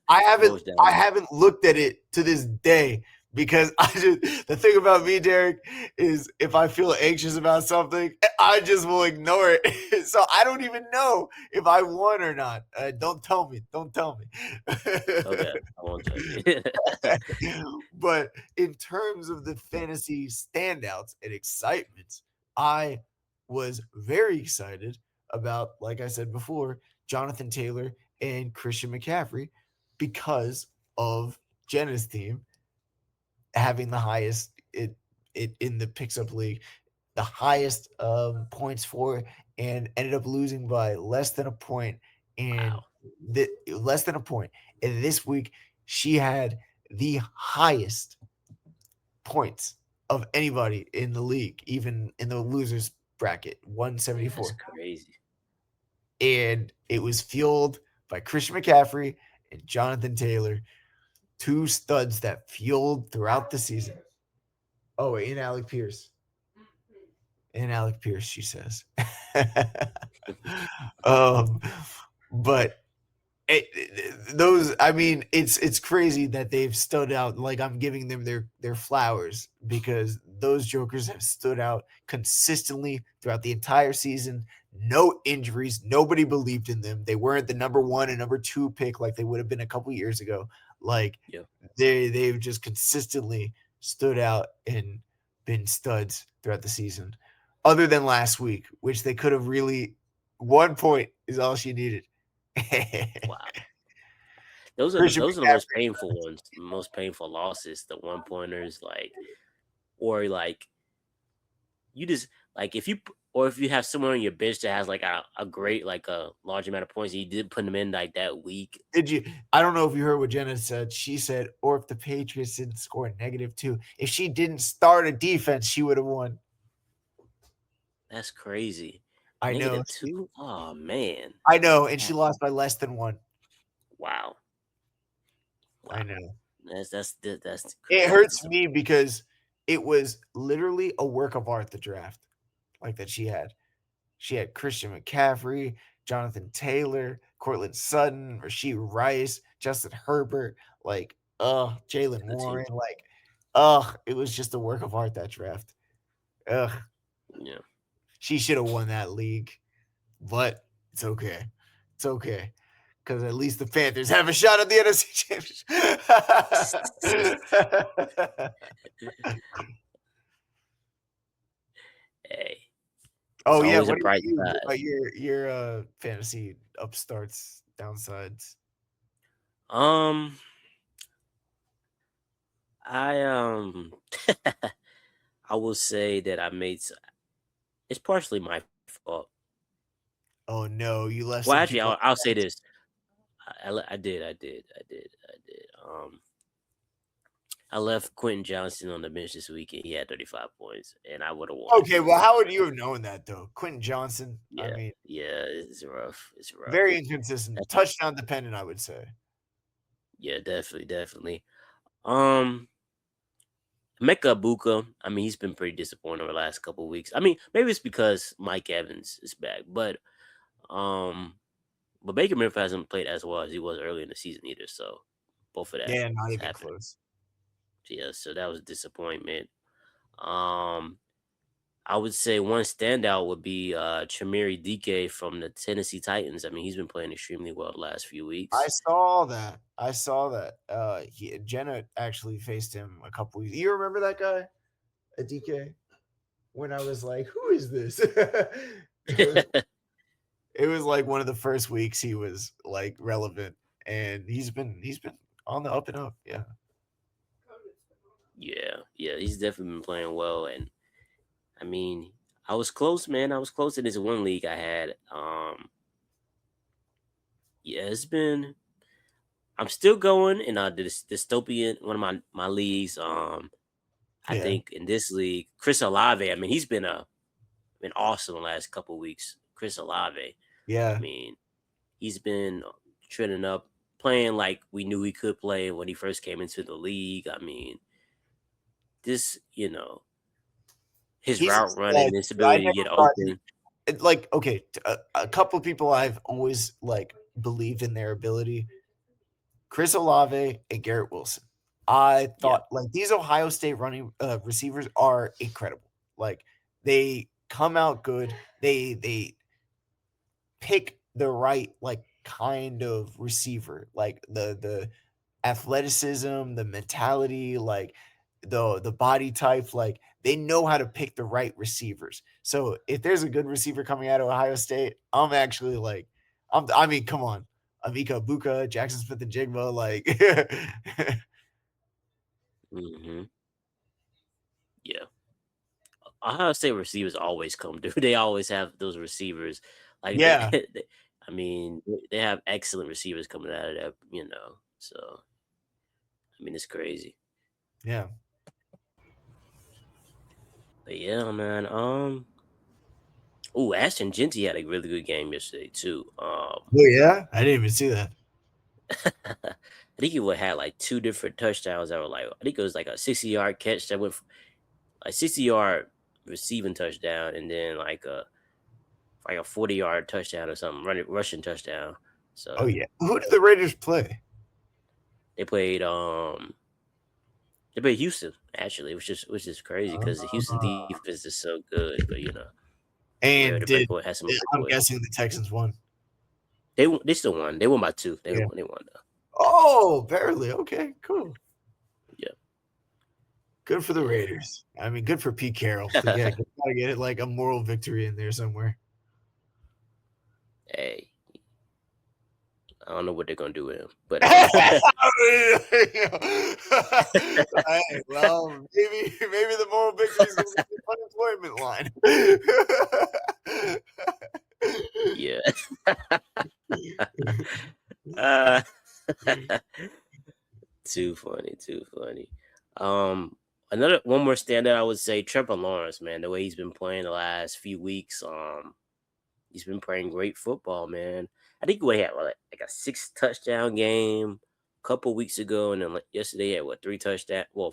I haven't looked at it to this day because the thing about me, Derek, is if I feel anxious about something, I just will ignore it. So I don't even know if I won or not. Don't tell me. Okay, I won't tell you. But in terms of the fantasy standouts and excitement, I was very excited about, like I said before, Jonathan Taylor and Christian McCaffrey because of Jenna's team having the highest in the picks up league, the highest points for, and ended up losing by less than a point. And less than a point. And this week, she had the highest points of anybody in the league, even in the losers bracket, 174. That's crazy. And it was fueled by Christian McCaffrey and Jonathan Taylor, 2 studs that fueled throughout the season. Oh, and Alec Pierce. And Alec Pierce, she says. But it's crazy that they've stood out. Like I'm giving them their flowers because those jokers have stood out consistently throughout the entire season. No injuries. Nobody believed in them. They weren't the number 1 and number 2 pick like they would have been a couple years ago. Like they've just consistently stood out and been studs throughout the season. Other than last week, which they could have really 1 point is all she needed. Wow. Those are the most painful ones, most painful losses, the 1-pointers, like, or like you just like if you have someone on your bench that has like a great like a large amount of points, and you did put them in like that week. Did you? I don't know if you heard what Jenna said. She said, or if the Patriots didn't score -2, if she didn't start a defense, she would have won. That's crazy. I know. -2. Oh man. I know, and she That- lost by less than 1. wow. I Wow. know. That's It crazy. hurts me because it was literally a work of art, the draft, like that she had. She had Christian McCaffrey, Jonathan Taylor, Cortland Sutton, Rashee Rice, Justin Herbert, like, Jalen Good team. Warren, like, it was just a work of art, that draft. Ugh, Yeah. she should have won that league, but it's okay. It's okay. Because at least the Panthers have a shot at the NFC Championship. Hey, it's Oh yeah, always a what about bright you? What side. about your fantasy upstarts, downsides? Um, I I will say that it's partially my fault. Oh no, you left Well, some actually, people. I'll say this. I did. I left Quentin Johnson on the bench this weekend. He had 35 points, and I would have won if Okay, he well, was how would starting. you have known that though? Quentin Johnson, I Yeah, mean, yeah, it's rough. It's rough. very inconsistent, That's touchdown dependent, I would say. Yeah, definitely. Um, Mecca Buka. I mean, he's been pretty disappointing over the last couple of weeks. I mean, maybe it's because Mike Evans is back, um, but Baker Mayfield hasn't played as well as he was early in the season either. So both of that Yeah, not is even happening. close. Yeah, so that was a disappointment. Um, I would say one standout would be Chamiri DK from the Tennessee Titans. I mean, he's been playing extremely well the last few I weeks. saw that. I saw that. Jenna actually faced him a couple weeks. You remember that guy at DK? When I was like, "Who is this?" It was like one of the first weeks he was like relevant, and he's been on the up and up. Yeah. Yeah, he's definitely been playing well, and I mean, I was close, man. I was close in this one league I had. Yeah, it's been. I'm still going in this dystopian one of my leagues. I Yeah. think in this league, Chris Olave. I mean, he's been awesome the last couple of weeks. Chris Olave. I Yeah. mean, he's been trending up, playing like we knew he could play when he first came into the league. I mean, this, his He's a route running, stud. his I ability to never get thought open. like okay, a couple people I've always like believed in their ability. Chris Olave and Garrett Wilson. I Yeah, thought like these Ohio State running receivers are incredible. Like they come out good. They pick the right like kind of receiver, like the athleticism, the mentality, like the body type, like they know how to pick the right receivers. So if there's a good receiver coming out of Ohio State, I'm actually like, I mean, come on, Amika Buka, Jackson Smith and Jigma, like, hmm yeah. Ohio State receivers always come through. They always have those receivers. Like yeah, I mean, they have excellent receivers coming out of that. So I mean, it's crazy. yeah. But yeah, man. Oh, Ashton Genty had a really good game yesterday too. Oh yeah, I didn't even see that. I think he would had like two different touchdowns that were like I think it was like a 60-yard catch that went a 60-yard receiving touchdown and then like a 40-yard touchdown or something, rushing touchdown. Oh So yeah, who did the Raiders play? they played they played Houston actually, which is crazy because the Houston Uh, defense is so good, but and the did breakaway has some I'm breakaways. guessing the Texans won? They still won. They won by 2. They Yeah. they won though. Oh, barely. Okay, cool. Yeah. Good for the Yeah. Raiders. I mean, good for Pete Carroll. But yeah, gotta get it like a moral victory in there somewhere. Hey, I don't know what they're gonna do with him, but Hey, well, maybe the moral victory is going to be the unemployment line. yeah. uh, too funny, too funny. Another one more standout, I would say Trevor Lawrence, man. The way he's been playing the last few weeks, he's been playing great football, man. I think we had like a 6 touchdown game a couple weeks ago, and then like yesterday he had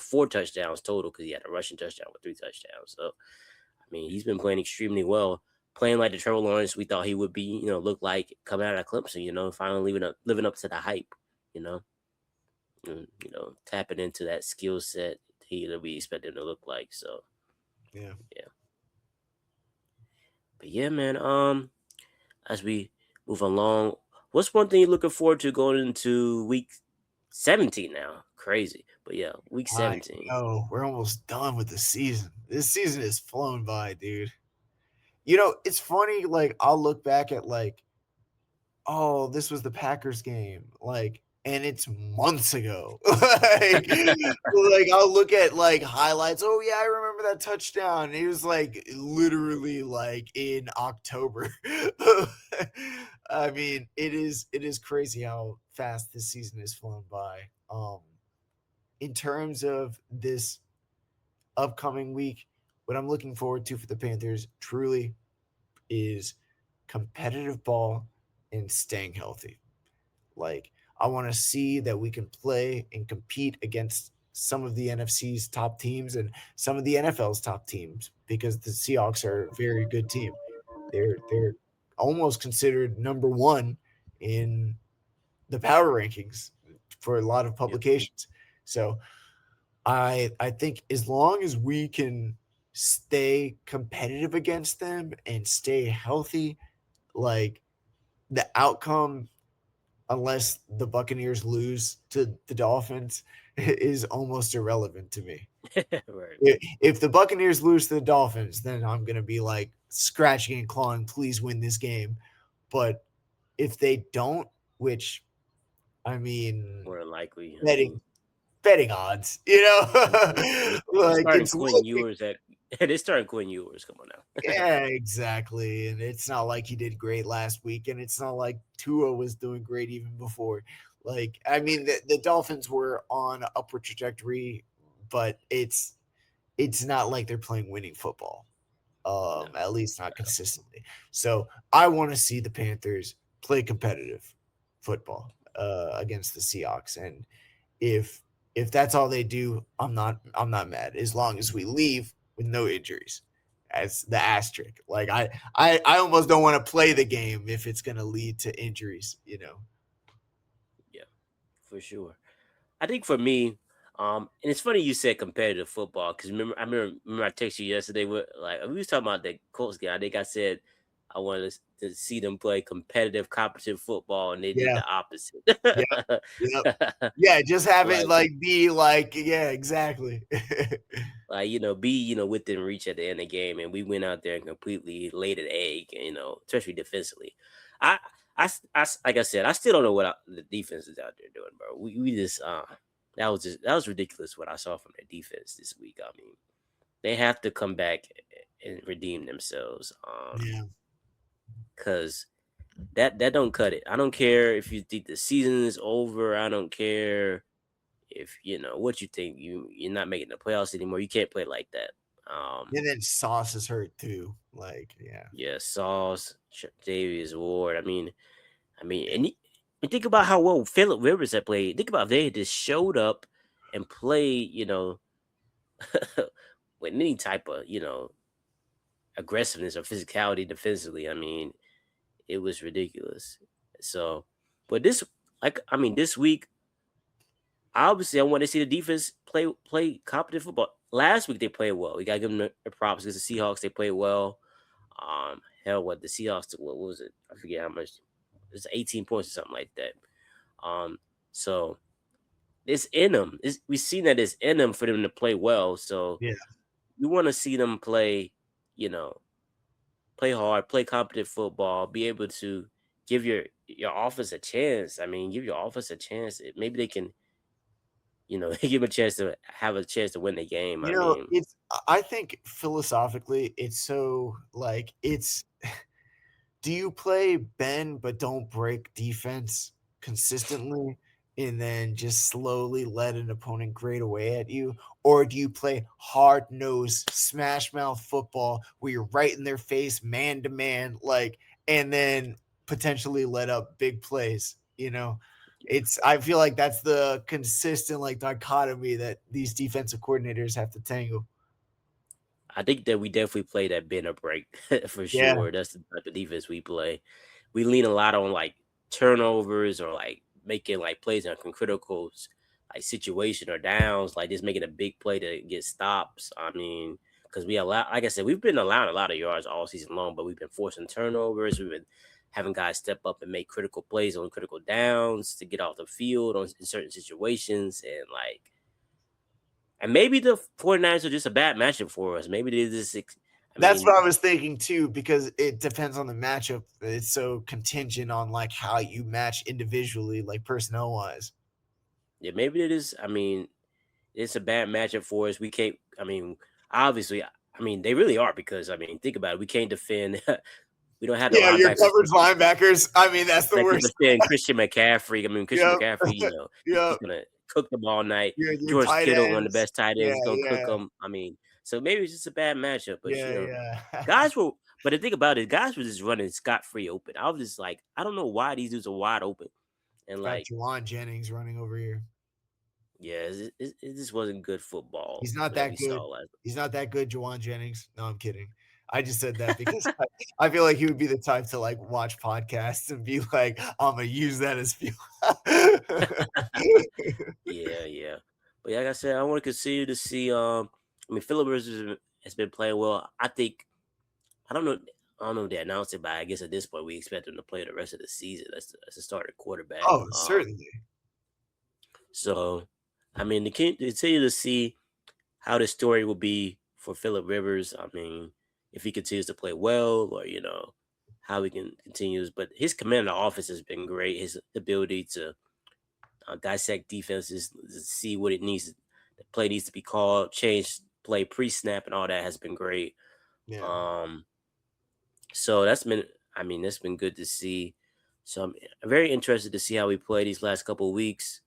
4 touchdowns total because he had a rushing touchdown with 3 touchdowns. So I mean, he's been playing extremely well, playing like the Trevor Lawrence we thought he would be. Look like coming out of Clemson. Finally living up to the hype. You know, and, tapping into that skill set we expect him to look like. So Yeah. But yeah, man. As we move along, what's one thing you're looking forward to going into week 17 now? Crazy, but yeah, week 17. Oh, we're almost done with the season. This season has flown by, dude. It's funny. Like I'll look back at oh, this was the Packers game, and it's months ago. like I'll look at highlights. Oh yeah, I remember that touchdown. It was literally in October. I mean, it is crazy how fast this season has flown by. In terms of this upcoming week, what I'm looking forward to for the Panthers truly is competitive ball and staying healthy. I want to see that we can play and compete against some of the NFC's top teams and some of the NFL's top teams because the Seahawks are a very good team. They're almost considered number one in the power rankings for a lot of publications. So I think as long as we can stay competitive against them and stay healthy, the outcome, unless the Buccaneers lose to the Dolphins, is almost irrelevant to me. Right. If the Buccaneers lose to the Dolphins, then I'm going to be scratching and clawing, please win this game. But if they don't, which, I mean, More likely. betting odds, It's Quinn Ewers they started Quinn Ewers. Come on now. Yeah, exactly. And it's not like he did great last week, and it's not like Tua was doing great even before. I mean, the Dolphins were on an upward trajectory, but it's not like they're playing winning football. At least not consistently. So I want to see the Panthers play competitive football against the Seahawks. And if that's all they do, I'm not mad as long as we leave with no injuries. As the asterisk, I almost don't want to play the game if it's going to lead to injuries. Yeah, for sure. I think for me, and it's funny you said competitive football because remember I texted you yesterday with we was talking about the Colts game. I think I said I wanted to see them play competitive, competitive football, and they did the opposite. Yeah, just have it be yeah, exactly. Be within reach at the end of the game, and we went out there and completely laid an egg, especially defensively. I like I said, I still don't know what the defense is out there doing, bro. We just that was ridiculous what I saw from their defense this week. I mean, they have to come back and redeem themselves. Because that don't cut it. I don't care if you think the season is over. I don't care if what you think. You're not making the playoffs anymore. You can't play like that. And then Sauce is hurt too. Yeah, Sauce, Davies Ward. I mean, and think about how well Phillip Rivers had played. Think about if they just showed up and played, with any type of aggressiveness or physicality defensively. I mean, it was ridiculous. So, but this week, obviously, I want to see the defense play competent football. Last week they played well. We got to give them the props because the Seahawks they played well. What the Seahawks? What was it? I forget how much. It's 18 points or something like that. So it's in them. We've seen that it's in them for them to play well. So yeah, you want to see them play, play hard, play competent football, be able to, give your offense a chance. I mean, give your offense a chance. Maybe they can, give them a chance to have a chance to win the game. You I know, mean, I think philosophically, it's so like it's do you play bend but don't break defense consistently and then just slowly let an opponent grade away at you? Or do you play hard nosed smash mouth football where you're right in their face, man to man, like, and then potentially let up big plays? I feel like that's the consistent like dichotomy that these defensive coordinators have to tangle. I think that we definitely play that bend or break for Yeah. sure. That's the type of defense we play. We lean a lot on like turnovers or like making like plays in critical like situation or downs, like just making a big play to get stops. I mean, because we allow, like I said, we've been allowing a lot of yards all season long, but we've been forcing turnovers. We've been having guys step up and make critical plays on critical downs to get off the field in certain situations. And maybe the 49ers are just a bad matchup for us. Maybe they just, I That's mean, what I was thinking too, because it depends on the matchup. It's so contingent on like how you match individually, like personnel wise. yeah, maybe it is. I mean, it's a bad matchup for us. We can't. I mean, obviously, I mean they really are because I mean, think about it. We can't defend. We don't have the Yeah, your linebackers coverage linebackers. I mean, that's the that can worst. defend Christian McCaffrey. I mean, Christian Yep. McCaffrey, Yep. he's gonna cook them all night. Your George tight Kittle, one of the ends. best tight Yeah, ends, is gonna cook yeah. them. I mean, so maybe it's just a bad matchup. But Yeah, yeah. guys were. But the thing about it, guys were just running scot free open. I was just like, I don't know why these dudes are wide open, and Got like, Juwan Jennings running over here. yeah, it just wasn't good football He's not that we that saw good. last. He's not that good, Juwan Jennings. No, I'm kidding. I just said that because I feel like he would be the type to like watch podcasts and be like, I'm gonna use that as fuel. Yeah, yeah. But yeah, like I said, I want to continue to see. I mean, Philip Rivers has been playing well. I think I don't know. I don't know if they announced it, but I guess at this point we expect him to play the rest of the season. That's the starting quarterback. Oh, certainly. So I mean, to continue to see how the story will be for Philip Rivers. I mean, if he continues to play well, or how he can continues. But his command of the offense has been great. His ability to dissect defenses, to see what it needs, the play needs to be called, change play pre-snap, and all that has been great. Yeah. Um, so that's been good to see. So I'm very interested to see how we play these last couple of weeks.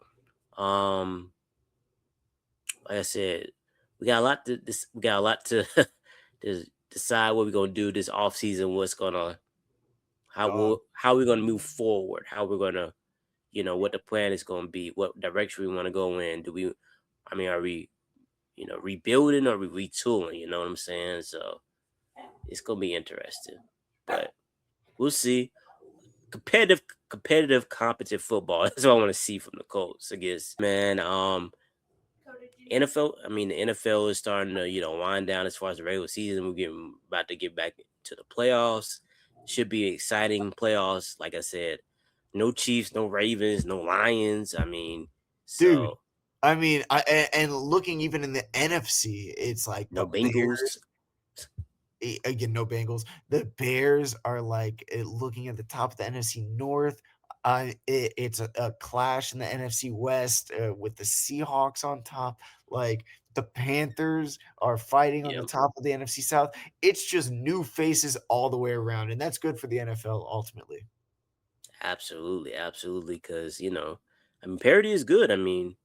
Um, like I said, we got a lot to to decide what we're gonna do this off season. How we're gonna move forward. How we're gonna what the plan is gonna be. What direction we want to go in. I mean, are we rebuilding or are we retooling? You know what I'm saying? So it's gonna be interesting, but we'll see. Competitive, competent football. That's what I want to see from the Colts. I guess, man. NFL. I mean, the NFL is starting to wind down as far as the regular season. We're getting about to get back to the playoffs. Should be exciting playoffs. Like I said, no Chiefs, no Ravens, no Lions. I mean, Dude, so I mean, and looking even in the NFC, it's like no the Bengals. Bears. Again, no Bengals. The Bears are like looking at the top of the NFC North. It's a clash in the NFC West with the Seahawks on top. Like the Panthers are fighting on the Yep. top of the NFC South. It's just new faces all the way around, and that's good for the NFL ultimately. Absolutely, absolutely. Because I mean, parity is good. I mean,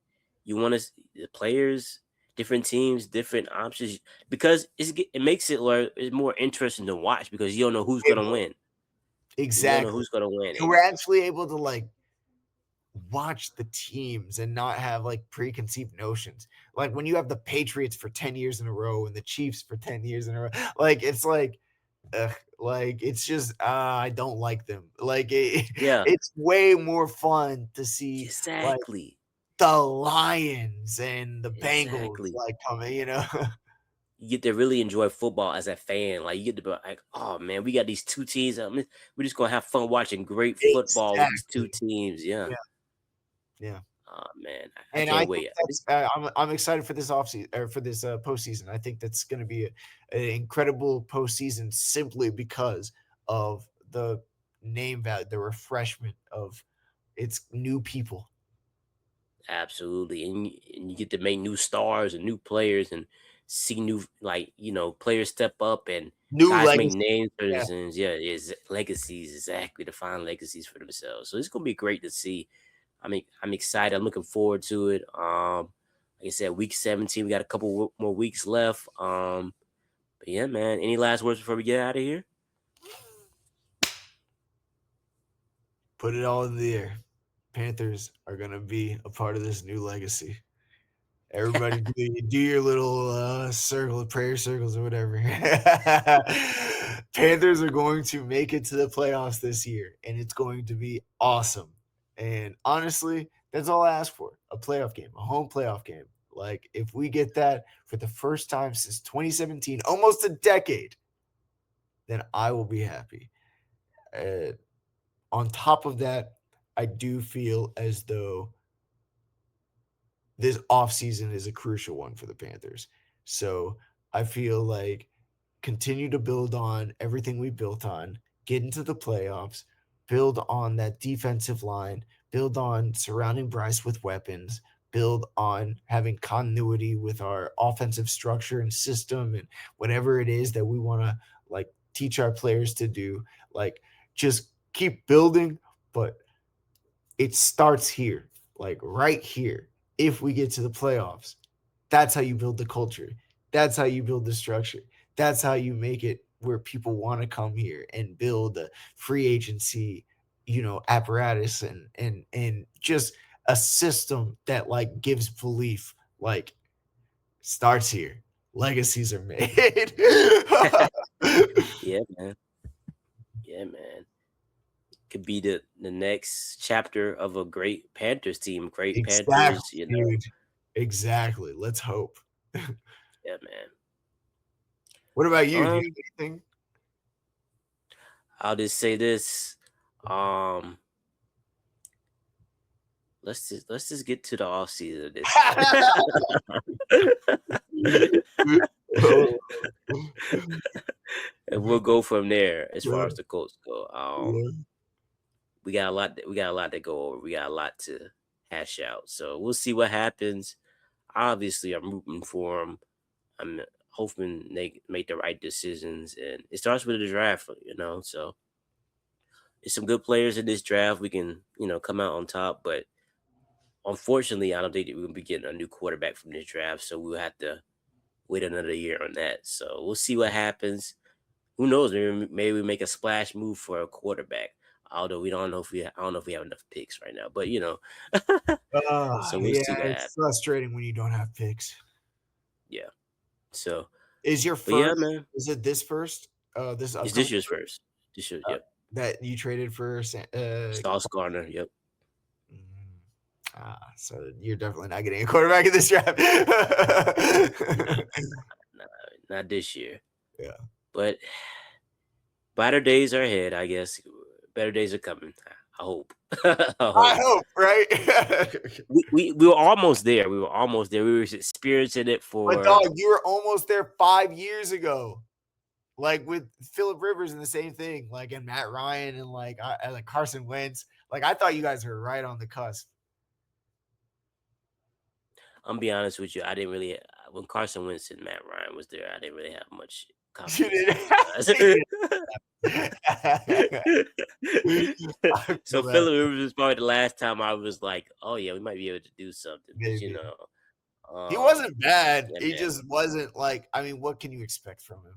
you want to the players, different teams, different options, because it makes it's more interesting to watch because you don't know who's It gonna will. win. You don't know Exactly. who's gonna win, And we're actually able to like watch the teams and not have like preconceived notions. Like when you have the Patriots for 10 years in a row and the Chiefs for 10 years in a row, like it's like, ugh, like it's just I don't like them. Like yeah, it's way more fun to see like exactly, the Lions and the Bengals exactly. like coming. You get to really enjoy football as a fan. Like you get to be like, oh man, we got these two teams. We're just gonna have fun watching great football with these two Exactly. teams. Yeah. Yeah. Yeah. Oh man, I And I can't think wait. that's I'm excited for this offseason or for this postseason. I think that's going to be an incredible postseason simply because of the name value, the refreshment of it's new people. Absolutely, and you get to make new stars and new players and see new players step up and New guys make legacy. names for Yeah. themselves. Yeah, is legacies exactly, to find legacies for themselves. So it's gonna be great to see. I mean, I'm excited. I'm looking forward to it. Like I said, week 17, we got a couple more weeks left. But yeah, man. Any last words before we get out of here? Put it all in the air. Panthers are gonna be a part of this new legacy. Everybody do your little circle of prayer circles or whatever. Panthers are going to make it to the playoffs this year, and it's going to be awesome. And honestly, that's all I ask for. A playoff game, a home playoff game. Like if we get that for the first time since 2017, almost a decade, then I will be happy. On top of that, I do feel as though this offseason is a crucial one for the Panthers. So I feel like continue to build on everything we built on, get into the playoffs, build on that defensive line, build on surrounding Bryce with weapons, build on having continuity with our offensive structure and system and whatever it is that we want to like teach our players to do. Like just keep building, but it starts here, like right here. If we get to the playoffs, that's how you build the culture. That's how you build the structure. That's how you make it where people want to come here and build a free agency, apparatus and just a system that like gives belief. Like starts here. Legacies are made. Yeah, man. Yeah, man. Could be the next chapter of a great Panthers team. Great Exactly, Panthers, dude. Exactly. Let's hope. Yeah, man. What about you? Do you Um, have anything? I'll just say this. Um, let's just get to the off season of this. Oh, And we'll go from there as far yeah, as the Colts go. yeah. We got a lot to go over. We got a lot to hash out. So we'll see what happens. Obviously, I'm rooting for them. I'm hoping they make the right decisions, and it starts with the draft. So there's some good players in this draft. We can come out on top, but unfortunately, I don't think that we're gonna be getting a new quarterback from this draft. So we'll have to wait another year on that. So we'll see what happens. Who knows? Maybe we make a splash move for a quarterback. Although we don't know if I don't know if we have enough picks right now, but so we'll Yeah, see what it's happens. frustrating when you don't have picks. Yeah. So, Is your but yeah, first? man, Is it this first? This it's upcoming this year's first. This year, uh, yep. that you traded for? Sauce Gardner, yep. Mm, so you're definitely not getting a quarterback in this draft. Nah, nah, not this year. Yeah. But better days are ahead, I guess. Better days are coming. I hope. I I hope. hope, right? We were almost there. We were almost there. We were experiencing it But for dog, you were almost there 5 years ago. Like with Philip Rivers and the same thing, like and Matt Ryan and like Carson Wentz. Like I thought you guys were right on the cusp. I'm be honest with you, I didn't really when Carson Wentz and Matt Ryan was there, I didn't really have much You confidence in didn't. those guys. I So feel that, Philip Rivers was probably the last time I was like, oh yeah, we might be able to do something. But maybe. He um, wasn't bad. yeah, He man, just wasn't like. I mean, what can you expect from him?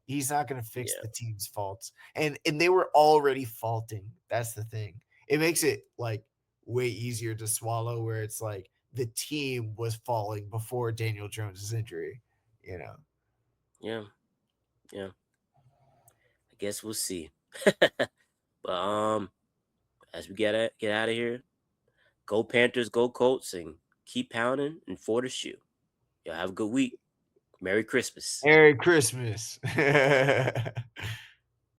He's not going to fix yeah, the team's faults, and they were already faulting. That's the thing. It makes it like way easier to swallow, where it's like the team was falling before Daniel Jones's injury. You know. yeah, yeah. I guess we'll see. But as we get out of here, go Panthers, go Colts, and keep pounding and for the shoe. Y'all have a good week. Merry Christmas. Merry Christmas.